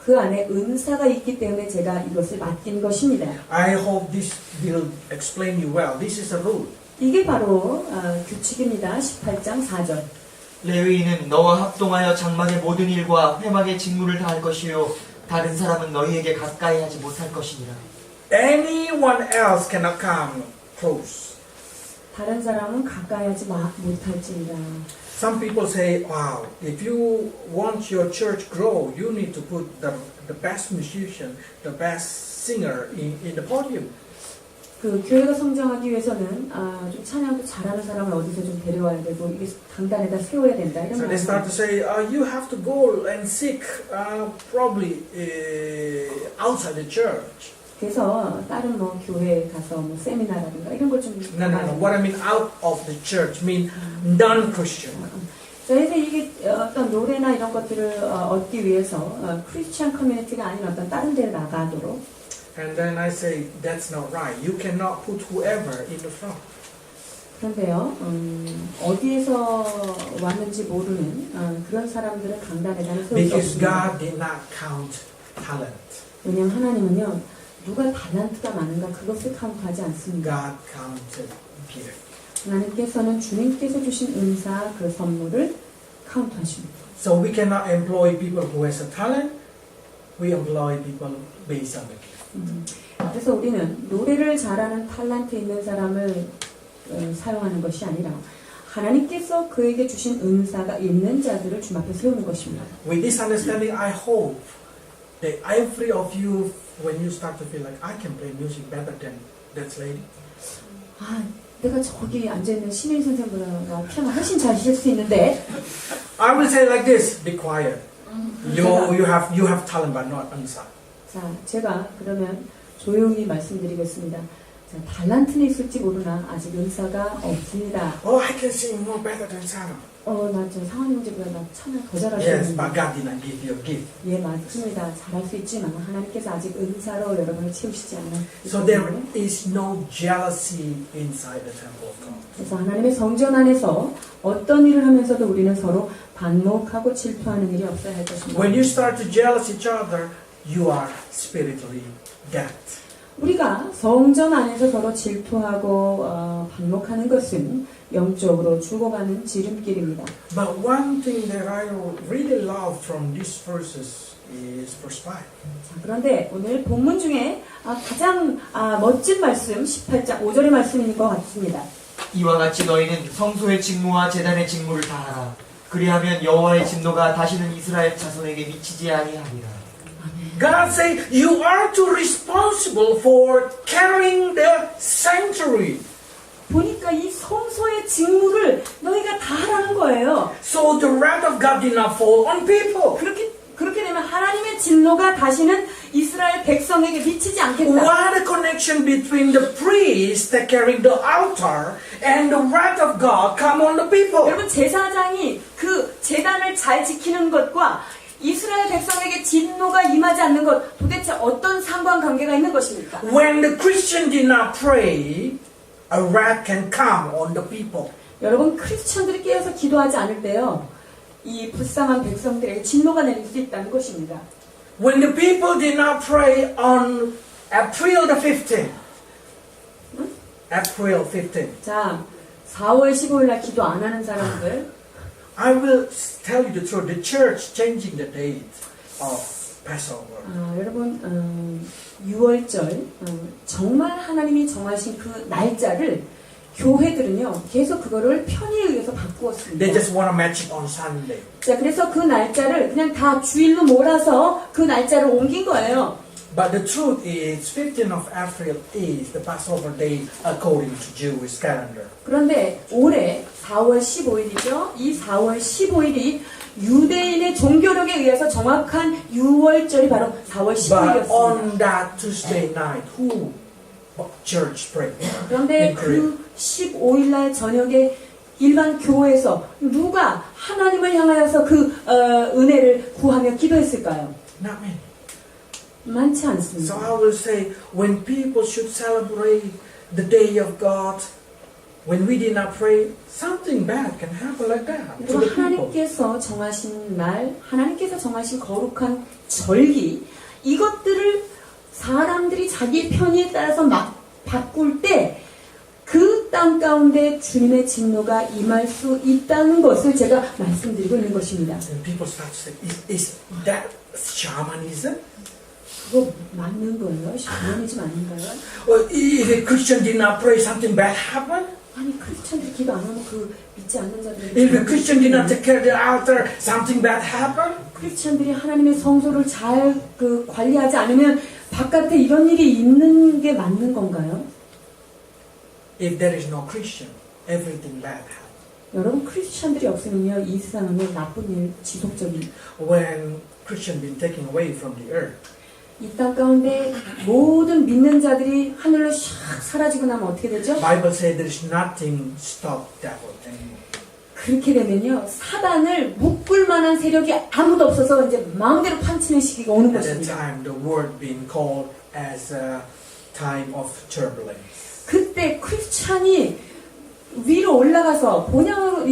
그 안에 은사가 있기 때문에 제가 이것을 맡긴 것입니다. I hope this will explain you well. This is a rule. 이게 바로 규칙입니다. 18장 4절. 레위인은 너와 합동하여 장막의 모든 일과 회막의 직무를 다할 것이요 다른 사람은 너희에게 가까이 하지 못할 것이니라. Anyone else cannot come close. 다른 사람은 가까이 하지 못할지니라. Some people say, wow, if you want your church grow, you need to put the best musician, the best singer in the podium. 그 교회가 성장하기 위해서는 좀 찬양도 잘하는 사람을 어디서 좀 데려와야 되고 이게 강단에다 세워야 된다 이런 So they start to say, you have to go and seek probably outside the church. 그래서 다른 뭐 교회에 가서 뭐 세미나라든가 이런 걸 좀 No. What I mean out of the church mean non-Christian. 그래서 이게 어떤 노래나 이런 것들을 얻기 위해서 크리스천 커뮤니티가 아닌 어떤 다른 데를 나가도록. And then I say, that's not right. You cannot put whoever in the front. 그런데요, 어디에서 왔는지 모르는 그런 사람들은 강단에다 세울 수 Because 없습니다. God did not count talent. 왜냐하면 하나님은요, 누가 탤런트가 많은가 그것을 카운트하지 않습니다. God counted gift. 하나님께서는 주님께서 주신 은사 그 선물을 카운트하십니다. So we cannot employ people who has a talent we employ people based on the gift. 그래서 우리는 노래를 잘하는 탤런트 있는 사람을 사용하는 것이 아니라 하나님께서 그에게 주신 은사가 있는 자들을 주 앞에 세우는 것입니다. With this understanding, I hope that every of you, when you start to feel like I can play music better than that lady, 아, 내가 저기 앉아있는 신인 선생보다 피아노 훨씬 잘 칠 수 있는데 I will say like this: be quiet. You have talent, but not answer. 자, 제가 그러면 조용히 말씀드리겠습니다. 자, 달란트는 있을지 모르나 아직 은사가 없습니다. Oh, I can sing more better than Sarah. 나 저 상황 문제보다 나 참여 더 잘할 수 Yes, 있는데. but God did not give you a gift. 예, 맞습니다. 잘할 수 있지만 하나님께서 아직 은사로 여러분을 채우시지 않아. So there is no jealousy inside the temple of God. 그래서 하나님의 성전 안에서 어떤 일을 하면서도 우리는 서로 반목하고 질투하는 일이 없어야 할 것입니다. When you start to jealous each other, you are spiritually dead. 우리가 성전 안에서 서로 질투하고 반목하는 것은 영적으로 죽어가는 지름길입니다. But one thing that I really love from these verses is verse 5. 자, 그런데 오늘 본문 중에 가장 멋진 말씀 18장 5절의 말씀인 것 같습니다. 이와 같이 너희는 성소의 직무와 제단의 직무를 다하라. 그리하면 여호와의 진노가 다시는 이스라엘 자손에게 미치지 아니하리라. God say you are too responsible for carrying the sanctuary. 보니까 이 성소의 직무를 너희가 다 하라는 거예요. So the wrath of God did not fall on people. 그렇게 되면 하나님의 진노가 다시는 이스라엘 백성에게 미치지 않겠다. What a connection between the priest that carrying the altar and the wrath of God come on the people. 여러분 제사장이 그 제단을 잘 지키는 것과 이스라엘 백성에게 진노가 임하지 않는 것 도대체 어떤 상관관계가 있는 것입니까? When the Christian did not pray, a wrath can come on the people. 여러분 크리스천들이 깨어서 기도하지 않을 때요 이 불쌍한 백성들에게 진노가 내릴 수 있다는 것입니다. When the people did not pray on April the 15th, April 15th, 자 4월 15일 날 기도 안 하는 사람들 I will tell you the truth. The church changing the date of Passover. 여러분 6월절 정말 하나님이 정하신 그 날짜를 교회들은요 계속 그거를 편의에 의해서 바꾸었습니다. They just want to match it on Sunday. 자 그래서 그 날짜를 그냥 다 주일로 몰아서 그 날짜를 옮긴 거예요. But the truth is, 15th of April is the Passover day according to Jewish calendar. 그런데 올해 4월 15일이죠. 이 4월 15일이 유대인의 종교력에 의해서 정확한 6월절이 바로 4월 But 15일이었습니다. on that Tuesday night, who church prayed? 그런데 그 15일 날 저녁에 일반 교회에서 누가 하나님을 향하여서 그 은혜를 구하며 기도했을까요? Not many. 많지 So 않습니다. I will say, when people should celebrate the day of God, when we did not pray, something bad can happen like that to the 여러분 people. 하나님께서 정하신 날, 하나님께서 정하신 거룩한 절기 이것들을 사람들이 자기 편의에 따라서 막 바꿀 때 그 땅 가운데 주님의 진노가 임할 수 있다는 것을 제가 말씀드리고 있는 것입니다. And people start to say, is that shamanism? 그거 맞는 거예요? 샤머니즘 아닌가요? Or if a Christian did not pray, something bad happened? 아니 크리스천들이 기도 안 하면 그 믿지 않는 자들이 If a Christian did not take care of the altar, something bad happened? 크리스천들이 하나님의 성소를 잘 관리하지 않으면 바깥에 이런 일이 있는 게 맞는 건가요? If there is no Christian, everything bad happens. 여러분 크리스천들이 없으면요 이 세상은 나쁜 일 지속적인 When Christian been taken away from the earth, 이 땅 가운데 모든 믿는 자들이 하늘로 샥 사라지고 나면 어떻게 되죠? Bible says there is nothing stop devil anymore. 그렇게 되면요 사단을 묶을 만한 세력이 아무도 없어서 이제 마음대로 판치는 시기가 오는 At that 것입니다. time, the world being called as a time of turbulence. 그때 크리스찬이 위로 올라가서 본향으로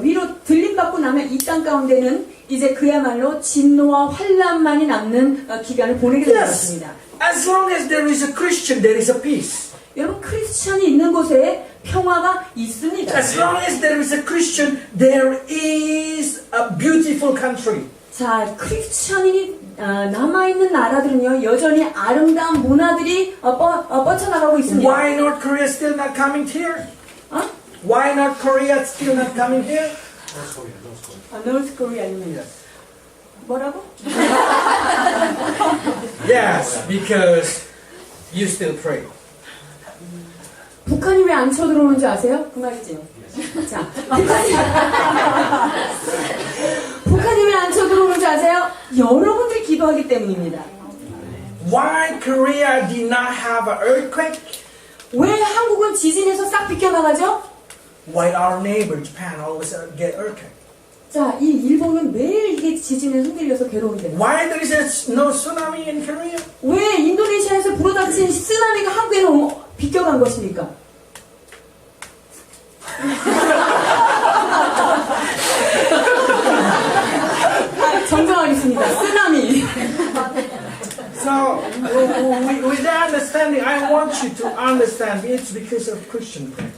위로 들림받고 나면 이 땅 가운데는 이제 그야말로 진노와 환란만이 남는 기간을 보내게 될 것입니다. As long as there is a Christian, there is a peace. 여러분 크리스찬이 있는 곳에 평화가 있습니다. As long as there is a Christian, there is a beautiful country. 자 크리스찬이 남아있는 나라들은요, 여전히 아름다운 문화들이 뻗쳐나가고 있습니다. Why North Korea still not coming here? 어? Why North Korea still not coming here? North Korea는 뭐라고? Yes, because you still pray. 북한이 왜 안 쳐들어오는지 아세요? 그 말이지요. 자, 북한이 왜 안 쳐들어오는지 아세요? 여러분들이 기도하기 때문입니다. Why Korea did not have an earthquake? 왜 한국은 지진에서 싹 비껴나가죠? Why our neighbor Japan always get earthquake? 자, 이 일본은 매일 이게 지진에 흔들려서 괴로운데요. Why there is no tsunami in Korea? 왜 인도네시아에서 불어닥친 쓰나미가 한국에는 비껴간 것입니까? 정정하겠습니다. 쓰나미. So, with that understanding, I want you to understand it's because of Christian prayer.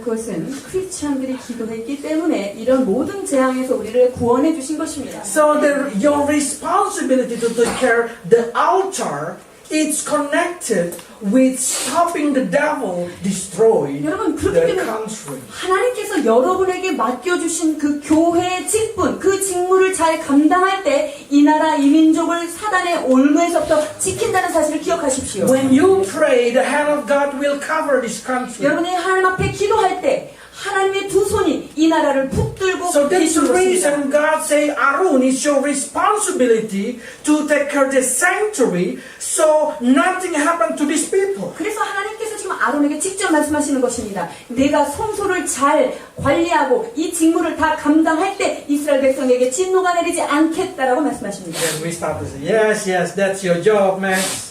그것은 크리스찬들이 기도했기 때문에 이런 모든 재앙에서 우리를 구원해 주신 것입니다. So your responsibility to take care the altar is connected with stopping the devil destroy 여러분, 그렇기 the 때문에 country. 하나님께서 여러분에게 맡겨주신 그 교회의 직분, 그 직무를 잘 감당할 때 이 나라, 이 민족을 사단의 올무에서부터 지킨다는 사실을 기억하십시오. When you pray, the hand of God will cover this country. 여러분이 하나님 앞에 기도할 때 하나님의 두 손이 이 나라를 붙들고 So that's 계신 the 것입니다. reason God say, Arun, it's your responsibility to take care of the sanctuary so nothing happened to these people. 그래서 하나님께서 지금 아론에게 직접 말씀하시는 것입니다. 내가 성소를 잘 관리하고 이 직무를 다 감당할 때 이스라엘 백성에게 진노가 내리지 않겠다라고 말씀하십니다. Then we start to say, yes, yes, that's your job, Max.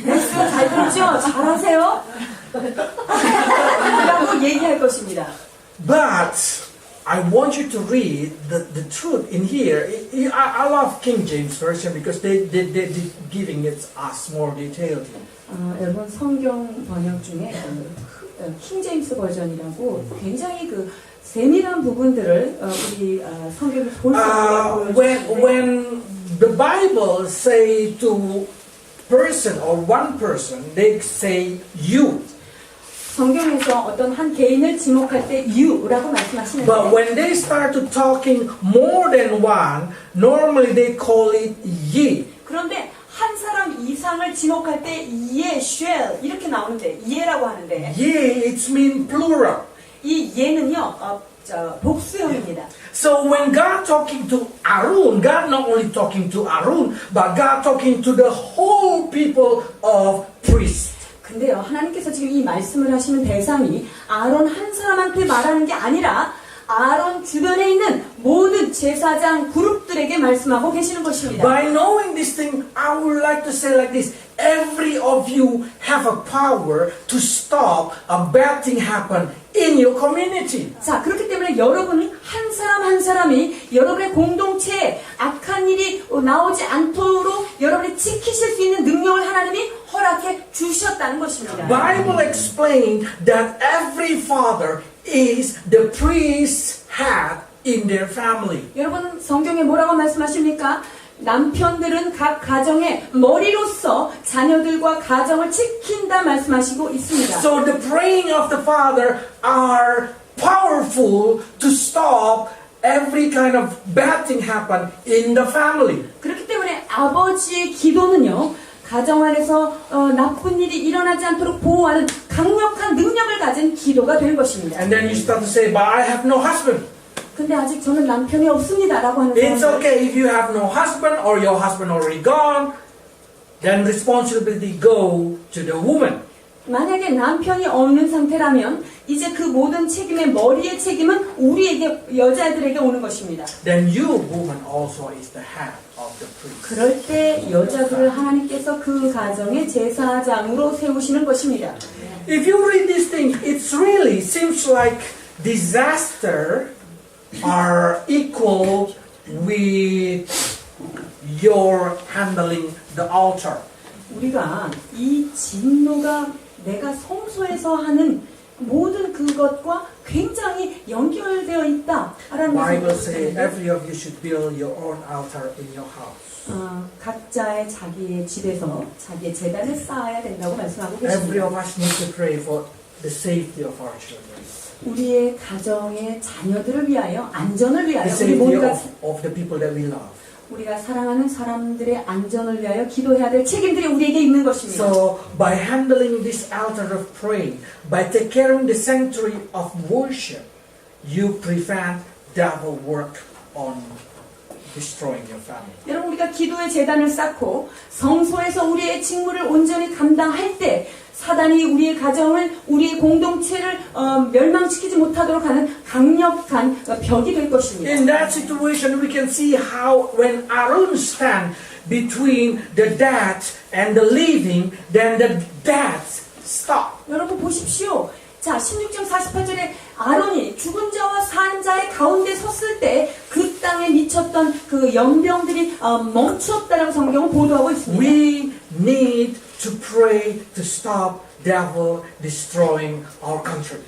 말씀 잘 들었죠? 잘하세요? 라고 얘기할 것입니다. But I want you to read the truth in here. I love King James Version because they're giving it us more detailed. 여러분 성경 번역 중에 킹 제임스 버전이라고 굉장히 그 세밀한 부분들을 우리 성경을 볼 수 있게 보여주는데 When the Bible say to person or one person, they say you. 성경에서 어떤 한 개인을 지목할 때 you라고 말씀하시는데 But when they start to talking more than one, normally they call it ye. 그런데 한 사람 이상을 지목할 때 예, shall 이렇게 나오는데 예라고 하는데 Ye, it means plural. 이 예는요 복수형입니다. So when God talking to Arun, God not only talking to Arun, but God talking to the whole people of priests. 근데요 하나님께서 지금 이 말씀을 하시는 대상이 아론 한 사람한테 말하는 게 아니라 아론 주변에 있는 모든 제사장 그룹들에게 말씀하고 계시는 것입니다. By knowing this thing, I would like to say like this. Every of you have a power to stop a bad thing happen in your community. 자, 그렇기 때문에 여러분 한 사람 한 사람이 여러분의 공동체에 악한 일이 나오지 않도록 여러분이 지키실 수 있는 능력을 하나님이 허락해 주셨다는 것입니다. Bible explained that every father is the priest's hat in their family. 여러분 성경에 뭐라고 말씀하십니까? 남편들은 각 가정의 머리로서 자녀들과 가정을 지킨다 말씀하시고 있습니다. So the praying of the father are powerful to stop every kind of bad thing happen in the family. 그렇기 때문에 아버지의 기도는요. 가정 안에서 나쁜 일이 일어나지 않도록 보호하는 강력한 능력을 가진 기도가 되는 것입니다. And then you start to say, but I have no husband. 근데 아직 저는 남편이 없습니다 라고 하는 It's 사람들 okay if you have no husband or your husband already gone, then responsibility go to the woman. 만약에 남편이 없는 상태라면 이제 그 모든 책임의 머리의 책임은 우리에게 여자들에게 오는 것입니다. Then you, woman, also is the head of the priest. 그럴 때 여자들을 하나님께서 그 가정의 제사장으로 세우시는 것입니다. If you read this thing, it really seems like disaster are equal with your handling the altar. 우리가 이 진노가 내가 성소에서 하는 모든 그것과 굉장히 연결되어 있다라는 Bible 것을 says 보는데 every of you should build your own altar in your house. 각자의 자기의 집에서 자기의 재단을 쌓아야 된다고 말씀하고 Every 계십니다. of us need to pray for the safety of our children. 우리의 가정의 자녀들을 위하여 안전을 The 위하여 우리 safety 모두가 of the people that we love. 우리가 사랑하는 사람들의 안전을 위하여 기도해야 될 책임들이 우리에게 있는 것입니다. So by handling this altar of praying, by taking care of the sanctuary of worship, you prevent devil work on destroying your family. 여러분 우리가 기도의 재단을 쌓고 성소에서 우리의 직무를 온전히 감당할 때 사단이 우리의 가정을 우리의 공동체를 멸망시키지 못하도록 하는 강력한 벽이 될 것입니다. In that situation, we can see how when Aaron stand between the dead and the living, then the dead stop. 여러분 보십시오. 자, 16장 48절에 아론이 죽은 자와 산 자의 가운데 섰을 때 그 땅에 미쳤던 그 연병들이 멈추었다라고 성경은 보도하고 있습니다. We need to pray to stop devil destroying our country.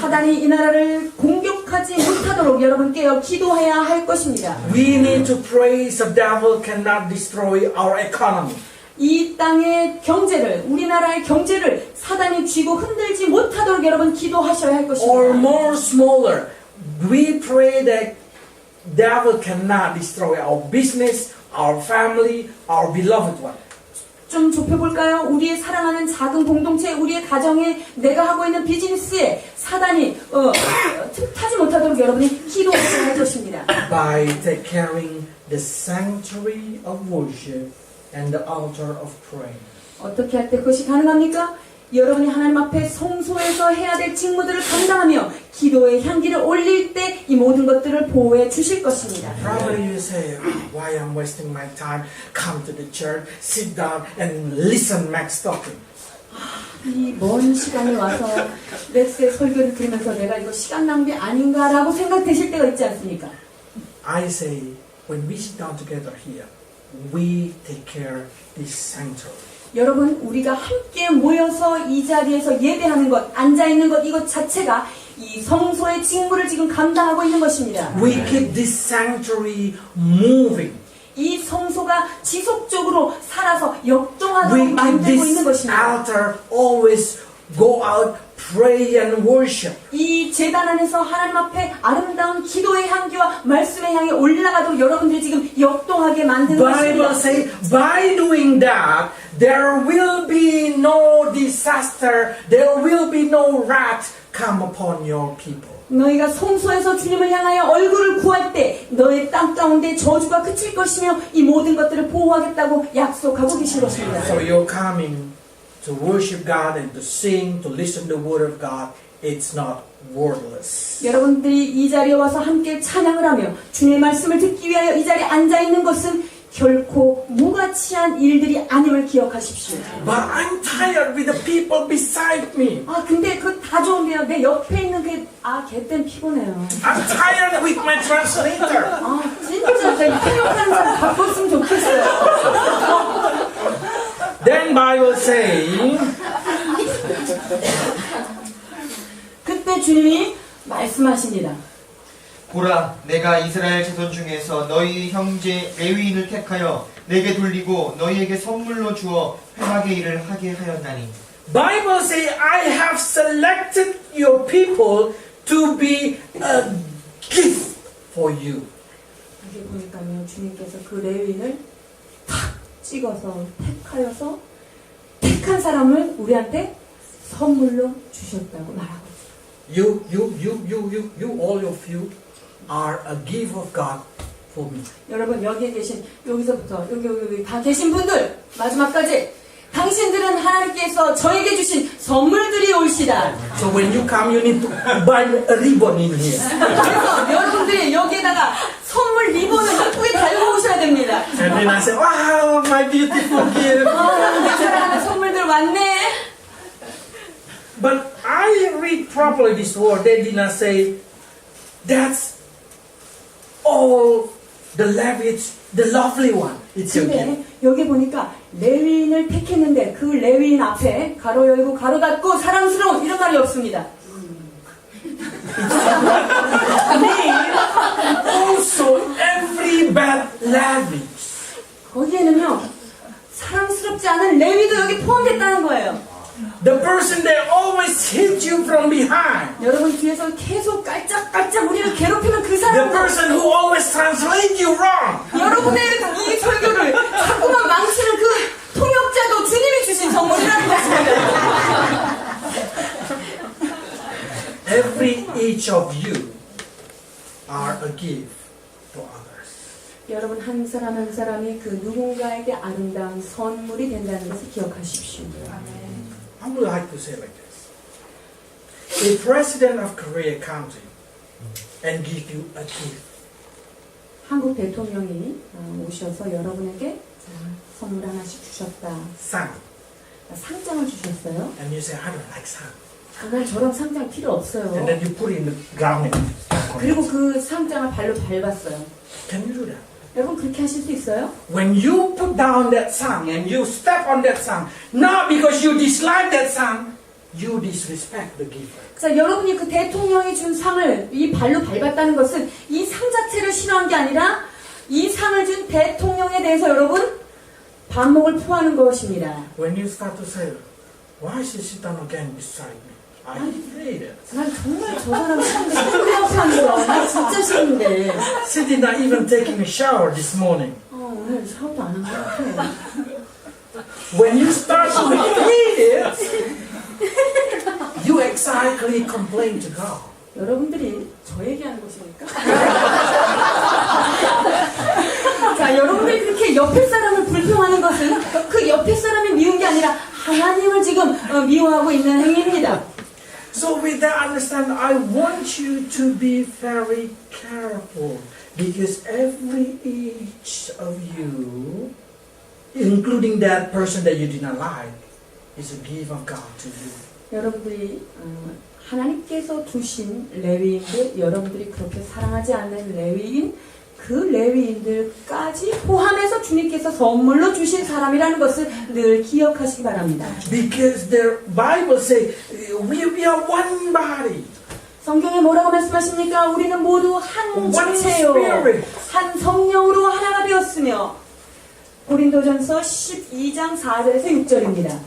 사단이 이 나라를 공격하지 못하도록 여러분 깨어 기도해야 할 것입니다. We need to pray so devil cannot destroy our economy. 이 땅의 경제를, 우리나라의 경제를 사단이 쥐고 흔들지 못하도록 여러분 기도하셔야 할 Or 것입니다. more smaller, we pray that devil cannot destroy our business, our family, our beloved one. 좀 좁혀볼까요? 우리의 사랑하는 작은 공동체, 우리의 가정에 내가 하고 있는 비즈니스에 사단이 틈타지 못하도록 여러분이 기도하셔야 할 것입니다. By take caring the sanctuary of worship and the altar of praying. 어떻게 할 때 그것이 가능합니까? 여러분이 하나님 앞에 성소에서 해야 될 직무들을 감당하며 기도의 향기를 올릴 때 이 모든 것들을 보호해 주실 것입니다. Probably you say, why I'm wasting my time? Come to the church, sit down and listen Max talking. 이 먼 시간에 와서 렉스의 설교를 들으면서 내가 이거 시간 낭비 아닌가라고 생각되실 때가 있지 않습니까? I say, when we sit down together here, we take care this sanctuary. 여러분 우리가 함께 모여서 이 자리에서 예배하는 것, 앉아있는 것 이것 자체가 이 성소의 직무를 지금 감당하고 있는 것입니다. We keep this sanctuary moving. 이 성소가 지속적으로 살아서 역동하도록 We keep 만들고 있는 this 것입니다. altar always go out, pray and worship. 이 제단 안에서 하나님 앞에 아름다운 기도의 향기와 말씀의 향이 올라가도록 여러분들이 지금 역동하게 만드는 Bible 것입니다. says by doing that, there will be no disaster, there will be no wrath come upon your people. 너희가 성소에서 주님을 향하여 얼굴을 구할 때 너의 땅 가운데 저주가 그칠 것이며 이 모든 것들을 보호하겠다고 약속하고 계신 것입니다. So you're coming to worship God and to sing, to listen to the word of God. It's not wordless. 여러분들이 이 자리에 와서 함께 찬양을 하며 주님의 말씀을 듣기 위하여 이 자리에 앉아있는 것은 결코 무가치한 일들이 아님을 기억하십시오. But I'm tired with the people beside me. 근데 그거 다 좋은데요. 내 옆에 있는 걔 때문에 피곤해요. I'm tired with my translator. 진짜 내 통역하는 사람 바꿨으면 좋겠어요. Then Bible saying, 그때 주님이 말씀하십니다. 보라, 내가 이스라엘 자손 중에서 너희 형제 레위인을 택하여 내게 돌리고 너희에게 선물로 주어 회막의 일을 하게 하였나니. Bible say, I have selected your people to be a gift for you. 여기 보니까요, 주님께서 그 레위인을 탁 찍어서 택하여서 택한 사람을 우리한테 선물로 주셨다고 말하고 있어요. You, all of you are a gift of God for me. 여러분 여기에 계신 여기서부터 여기 다 계신 분들 마지막까지 당신들은 하나님께서 저에게 주신 선물들이 올시다. So when you come, you need to buy a ribbon in here. 그래서 여러분들이 여기에다가 선물 리본을 예쁘게 달고 오셔야 됩니다. And then I say, wow, my beautiful gift. 내 사랑하는 선물들 왔네. But I read properly this word. They did not say, that's all the Levites, the lovely one. It's your gift. 근데 여기 보니까 레위인을 택했는데 그 레위인 앞에 가로 열고 가로 닫고 사랑스러운 이런 말이 없습니다. Also every bad Levi. 거기에는요, 사랑스럽지 않은 레위도 여기 포함됐다는 거예요. The person that always hit you from behind. 여러분 뒤에서 계속 깔짝깔짝 우리를 괴롭히는 그 The 사람, person who always translate you wrong. 여러분의 이 설교를 자꾸만 망치는 그 통역자도 주님이 주신 선물이라는 것입니다. Every each of you are a gift to others. 여러분 한 사람 한 사람이 그 누군가에게 아름다운 선물이 된다는 것을 기억하십시오. I would like to say like this. A president of Korea comes in and give you a gift. 한국 대통령이 오셔서 여러분에게 선물 하나씩 주셨다. Sang. 상장을 주셨어요. And you say, I don't like sang. 난 저런 상장 필요 없어요. And then you put it in the ground. 그리고 그 상장을 발로 밟았어요. Can you do that? 여러분 그렇게 하실 수 있어요? When you put down that sang and you step on that sang, not because you dislike that sang, you disrespect the giver. 자, 여러분이 그 대통령이 준 상을 이 발로 밟았다는 것은 이 상 자체를 싫어한 게 아니라 이 상을 준 대통령에 대해서 여러분 반목을 포하는 것입니다. When you start to say, why is she sit down again beside me? I hate it. 난 정말 저 사람 싫은데 왜 옆에 앉아? 나 진짜 싫은데. She did not even taking a shower this morning. 오늘 샤워도 안 한 것 같아. When you start to hate it, you exactly complain to God. 여러분들이 저 얘기하는 것입니까? 자, 여러분들이 그렇게 옆에 사람을 불평하는 것은 그 옆에 사람이 미운 게 아니라 하나님을 지금 미워하고 있는 행위입니다. So with that understanding, I want you to be very careful because every each of you, including that person that you did not like, is a gift of God to you. 여러분들이 하나님께서 두신 레위인들, 여러분들이 그렇게 사랑하지 않는 레위인, 그 레위인들까지 포함해서 주님께서 선물로 주신 사람이라는 것을 늘 기억하시기 바랍니다. Because the Bible says we are one body, 성경에 뭐라고 말씀하십니까? 우리는 모두 한 one 지체요, spirit. 한 성령으로 하나가 되었으며. 고린도전서 12장 4절에서 6절입니다.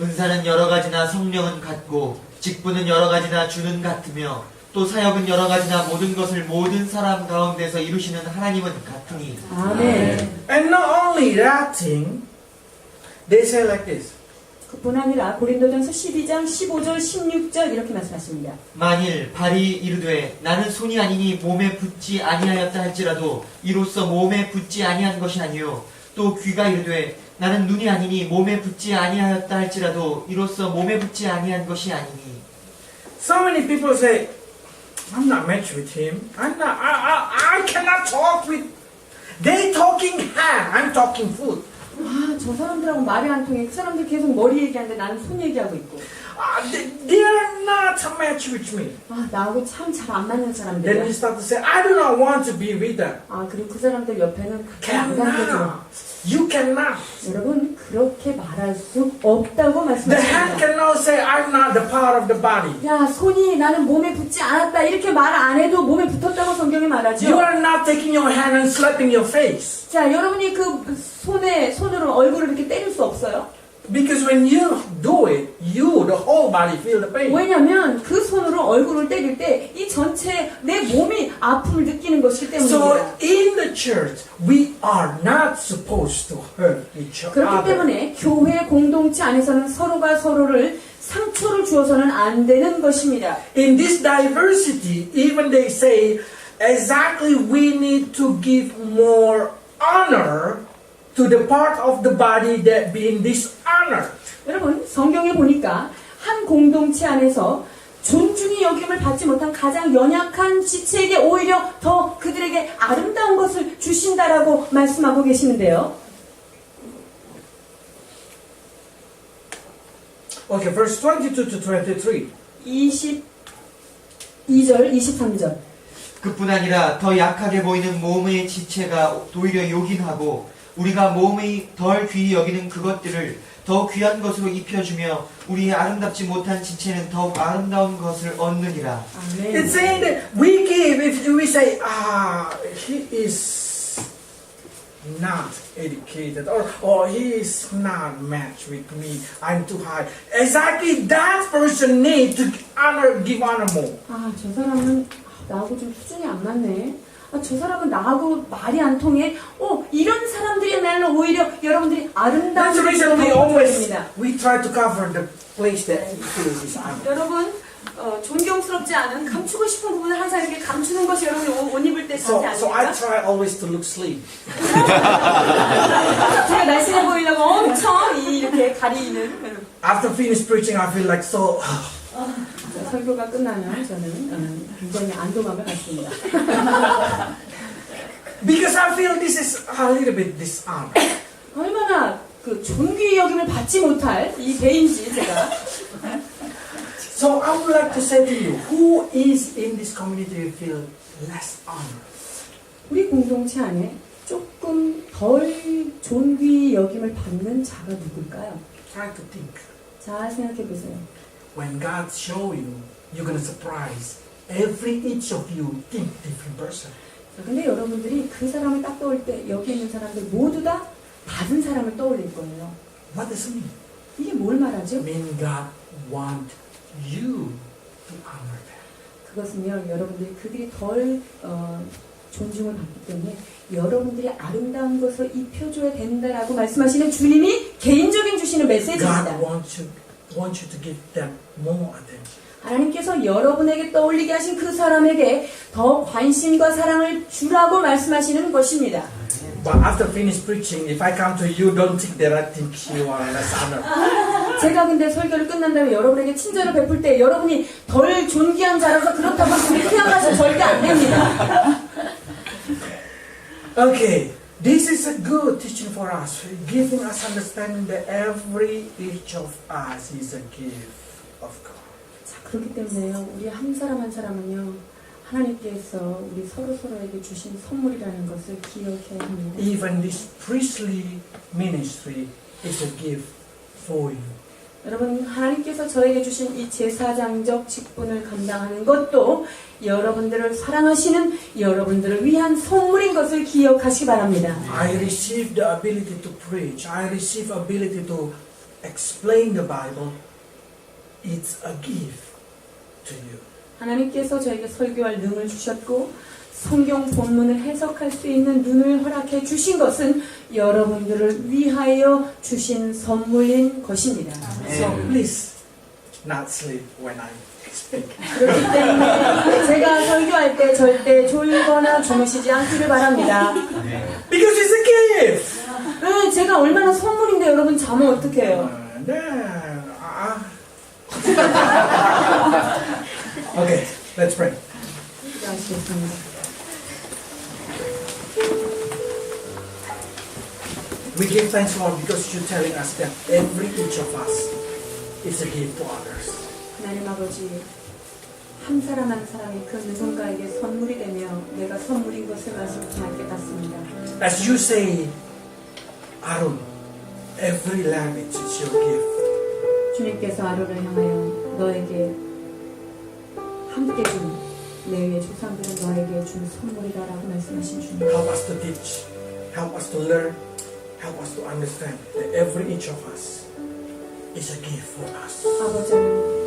은사는 여러 가지나 성령은 같고 직분은 여러 가지나 주는 같으며 또 사역은 여러 가지나 모든 것을 모든 사람 가운데서 이루시는 하나님은 같으니. 아멘. And not only that thing, they say like this. 그뿐 아니라 고린도전서 12장 15절 16절 이렇게 말씀하십니다. 만일 발이 이르되 나는 손이 아니니 몸에 붙지 아니하였다 할지라도 이로써 몸에 붙지 아니한 것이 아니요 또 귀가 이르되 나는 눈이 아니니 몸에 붙지 아니하였다 할지라도 이로써 몸에 붙지 아니한 것이 아니니. So many people say, I'm not matched with him. I cannot talk with. They talking hand. I'm talking foot. 저 사람들하고 말이 안 통해. 그 사람들 계속 머리 얘기하는데 나는 손 얘기하고 있고. They are not a match with me. 나하고 참 잘 안 맞는 Then 사람들이야. you start to say, I do not want to be with them. 그리고 그 사람들 옆에는 그렇게 안 가는 거죠. Cannot. You cannot. 여러분 그렇게 말할 수 없다고 The hand 말씀하십니다. cannot say, I'm not the part of the body. 야, 손이 나는 몸에 붙지 않았다 이렇게 말 안 해도 몸에 붙었다고 성경이 말하죠. You are not taking your hand and slapping your face. 자, 여러분이 그 손으로 얼굴을 이렇게 때릴 수 없어요. Because when you do it, the whole body feel the pain. 왜냐면 그 손으로 얼굴을 때릴 때 이 전체 내 몸이 아픔을 느끼는 것이기 So 때문입니다. in the church, we are not supposed to hurt each 그렇기 other. 때문에 교회 공동체 안에서는 서로가 서로를 상처를 주어서는 안 되는 것입니다. In this diversity, even they say, exactly we need to give more honor to the part of the body that being dishonored. 여러분 성경에 보니까 한 공동체 안에서 존중이 여김을 받지 못한 가장 연약한 지체에게 오히려 더 그들에게 아름다운 것을 주신다라고 말씀하고 계시는데요. Okay, verse 22 to 23. 22절, 23절. 그뿐 아니라 더 약하게 보이는 몸의 지체가 오히려 요긴하고 우리가 몸의 덜 귀히 여기는 그것들을 더욱 귀한 것으로 입혀주며 우리의 아름답지 못한 지체는 더욱 아름다운 것을 얻느니라. 아멘. It's saying that we give if we say, he is not educated or he is not matched with me, I'm too high. Exactly that person need to give honor more. 저 사람은 나하고 좀 수준이 안 맞네. 저 사람은 나하고 말이 안 통해. 이런 사람들이야말로 오히려 여러분들이 아름다운 That's the reason 것을 we always 보여줍니다. we try to cover the place that he feels is honor. 여러분 존경스럽지 않은 감추고 싶은 부분을 항상 이렇게 감추는 것이 여러분이 옷 입을 때 So 자세 I 아닙니까? try always to look sleek. 제가 날씬해 보이려고 엄청 이렇게 가리는 After finish preaching, I feel like so. 설교가 끝나면 저는 굉장히 안도감을 갖습니다. Because I feel this is a little bit dishonor. 얼마나 그 존귀 여김을 받지 못할 이 배인지 제가. So I would like to say to you, who is in this community you feel less honor? 우리 공동체 안에 조금 덜 존귀 여김을 받는 자가 누굴까요? Try to think. 잘 생각해 보세요. When God show you, you're gonna surprise every each of you think different person. 근데 여러분들이 그 사람을 딱 떠올 때 여기 있는 사람들 모두 다 다른 사람을 떠올릴 거예요. What does it mean? 이게 뭘 말하죠? It means God want you to honor them. 그것은요, 여러분들이 그들이 덜 존중을 받기 때문에 여러분들이 아름다운 것을 입혀줘야 된다라고 말씀하시는 주님이 개인적인 주시는 메시지입니다. God wants you to give them more attention. 하나님께서 여러분에게 떠올리게 하신 그 사람에게 더 관심과 사랑을 주라고 말씀하시는 것입니다. But after finish preaching, if I come to you, don't think that I think you are less honor. 제가 근데 설교를 끝난 다음에 여러분에게 친절을 베풀 때 여러분이 덜 존귀한 자라서 그렇다고 그렇게 생각하셔서 절대 안 됩니다. Okay, this is a good teaching for us, giving us understanding that every each of us is a gift of God. 자, 그렇기 때문에요, 우리 한 사람 한 사람은요, 하나님께서 우리 서로에게 주신 선물이라는 것을 기억해야 합니다. Even this priestly ministry is a gift for you. 여러분, 하나님께서 저에게 주신 이 제사장적 직분을 감당하는 것도 여러분들을 사랑하시는 여러분들을 위한 선물인 것을 기억하시기 바랍니다. I received the ability to preach. I received ability to explain the Bible. It's a gift to you. 하나님께서 저에게 설교할 능을 주셨고 성경 본문을 해석할 수 있는 눈을 허락해 주신 것은 여러분들을 위하여 주신 선물인 것입니다. So please, not sleep when I speak. 그렇기 때문에 제가 설교할 때 절대 졸거나 주무시지 않기를 바랍니다. Because it's a gift. 제가 얼마나 선물인데 여러분 자면 어떡해요? Okay, let's pray. 기도하시겠습니다. We give thanks, Lord, because you're telling us that every each of us is a gift to others. 하나님 아버지, 한 사람 한 사람이 그 누군가에게 선물이 되며 내가 선물인 것을 말씀을 깨닫습니다. As you say, Aaron, every language is your gift. 주님께서 아론을 향하여 너에게 함께 준 레위의 조상들은 너에게 준 선물이다라고 말씀하신 주님. Help us to teach, help us to learn, help us to understand that every each of us is a gift for us. 아버지는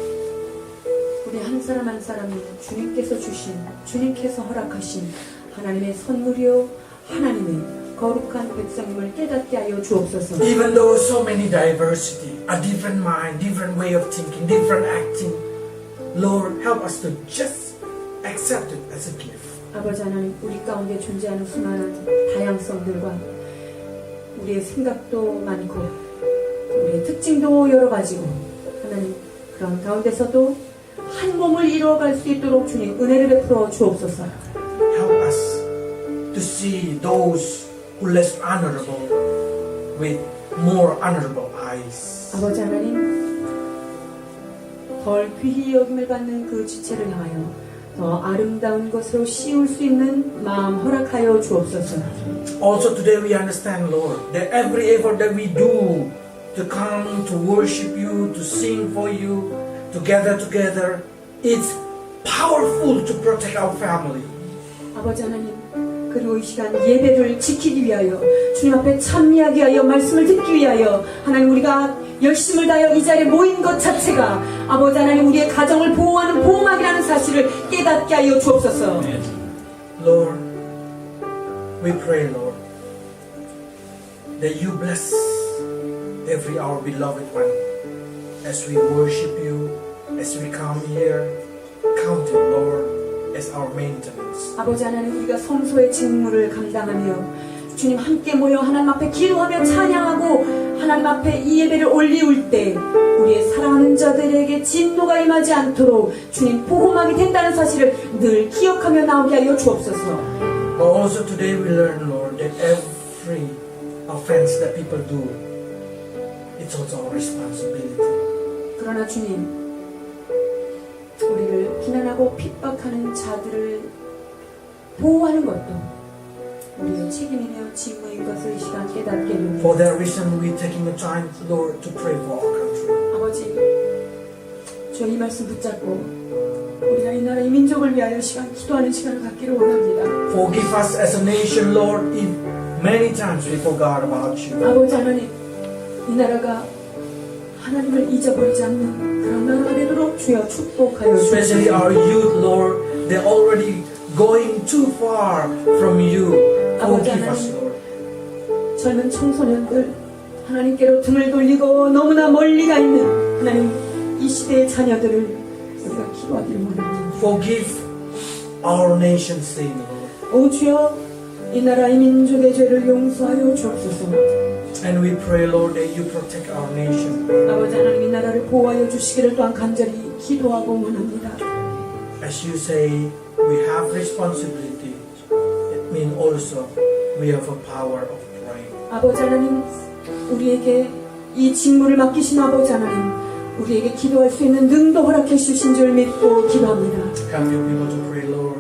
우리 한 사람 한 사람이 주님께서 주신, 주님께서 허락하신 하나님의 선물이요 하나님의 거룩한 백성임을 깨닫게 하여 주옵소서. Even though so many diversity, a different mind, different way of thinking, different acting, Lord, help us to just accept it as a gift. 아버지 하나님, 우리 가운데 존재하는 수많은 다양성들과 우리의 생각도 많고 우리의 특징도 여러 가지고 하나님, 그런 가운데서도 한 몸을 이루어갈 수 있도록 주님 은혜를 베풀어 주옵소서. Help us to see those who less honorable with more honorable eyes. 아버지 하나님, 덜 귀히 여김을 받는 그 지체를 향하여 더 아름다운 것으로 씌울 수 있는 마음 허락하여 주옵소서. Also today we understand, Lord, that every effort that we do to to come to worship you, to sing for you, to gather together. It's powerful to protect our family. 아버지 하나님, 그리고 이 시간 예배를 지키기 위하여 주님 앞에 찬미하기 위하여 말씀을 듣기 위하여 하나님 우리가 열심을 다하여 이 자리에 모인 것 자체가 아버지 하나님 우리의 가정을 보호하는 보호막이라는 사실을 깨닫게 하여 주옵소서. Lord, we pray, Lord, that you bless every our beloved one as we worship you, as we come here. Count it, Lord, as our maintenance. 아버지 하나님 우리가 성소의 직무를 감당하며 주님 함께 모여 하나님 앞에 기도하며 찬양하고 하나님 앞에 이 예배를 올리울 때 우리의 사랑하는 자들에게 진노가 임하지 않도록 주님 보호막이 된다는 사실을 늘 기억하며 나오게 하여 주옵소서. But also today we learn, Lord, that every offense that people do, it's also our responsibility. 그러나 주님 우리를 비난하고 핍박하는 자들을 보호하는 것도 우리의 책임이며 직무인 것을 이 시간 깨닫게 됩니다. For that reason, we're taking the time, Lord, to pray for our country. 아버지, 저희 말씀 붙잡고 우리가 이 나라 이 민족을 위하여 시간 기도하는 시간을 갖기를 원합니다. Forgive us as a nation, Lord, if many times we forgot about you. 아버지 하나님, 이 나라가 하나님을 잊어버리지 않는 그런 나라가 되도록 주여 축복하여 Especially 주시옵소서. our youth, Lord, they're already going too far from you. Forgive us, Lord. 젊은 청소년들 하나님께로 등을 돌리고 너무나 멀리 가 있는 하나님 이 시대의 자녀들을 우리가 기도하기를 원합니다. Forgive our nation's sin, Lord. 오 주여 이 나라 이 민족의 죄를 용서하여 주옵소서. And we pray, Lord, that you protect our nation. 아버지 하나님 이 나라를 보호하여 주시기를 또한 간절히 기도하고 원합니다. As you say, we have responsibility. It means also we have a power of praying. 아버지 하나님 우리에게 이 직무를 맡기신 아버지 하나님 우리에게 기도할 수 있는 능도 허락해 주신 줄 믿고 기도합니다. Help your people to pray, Lord.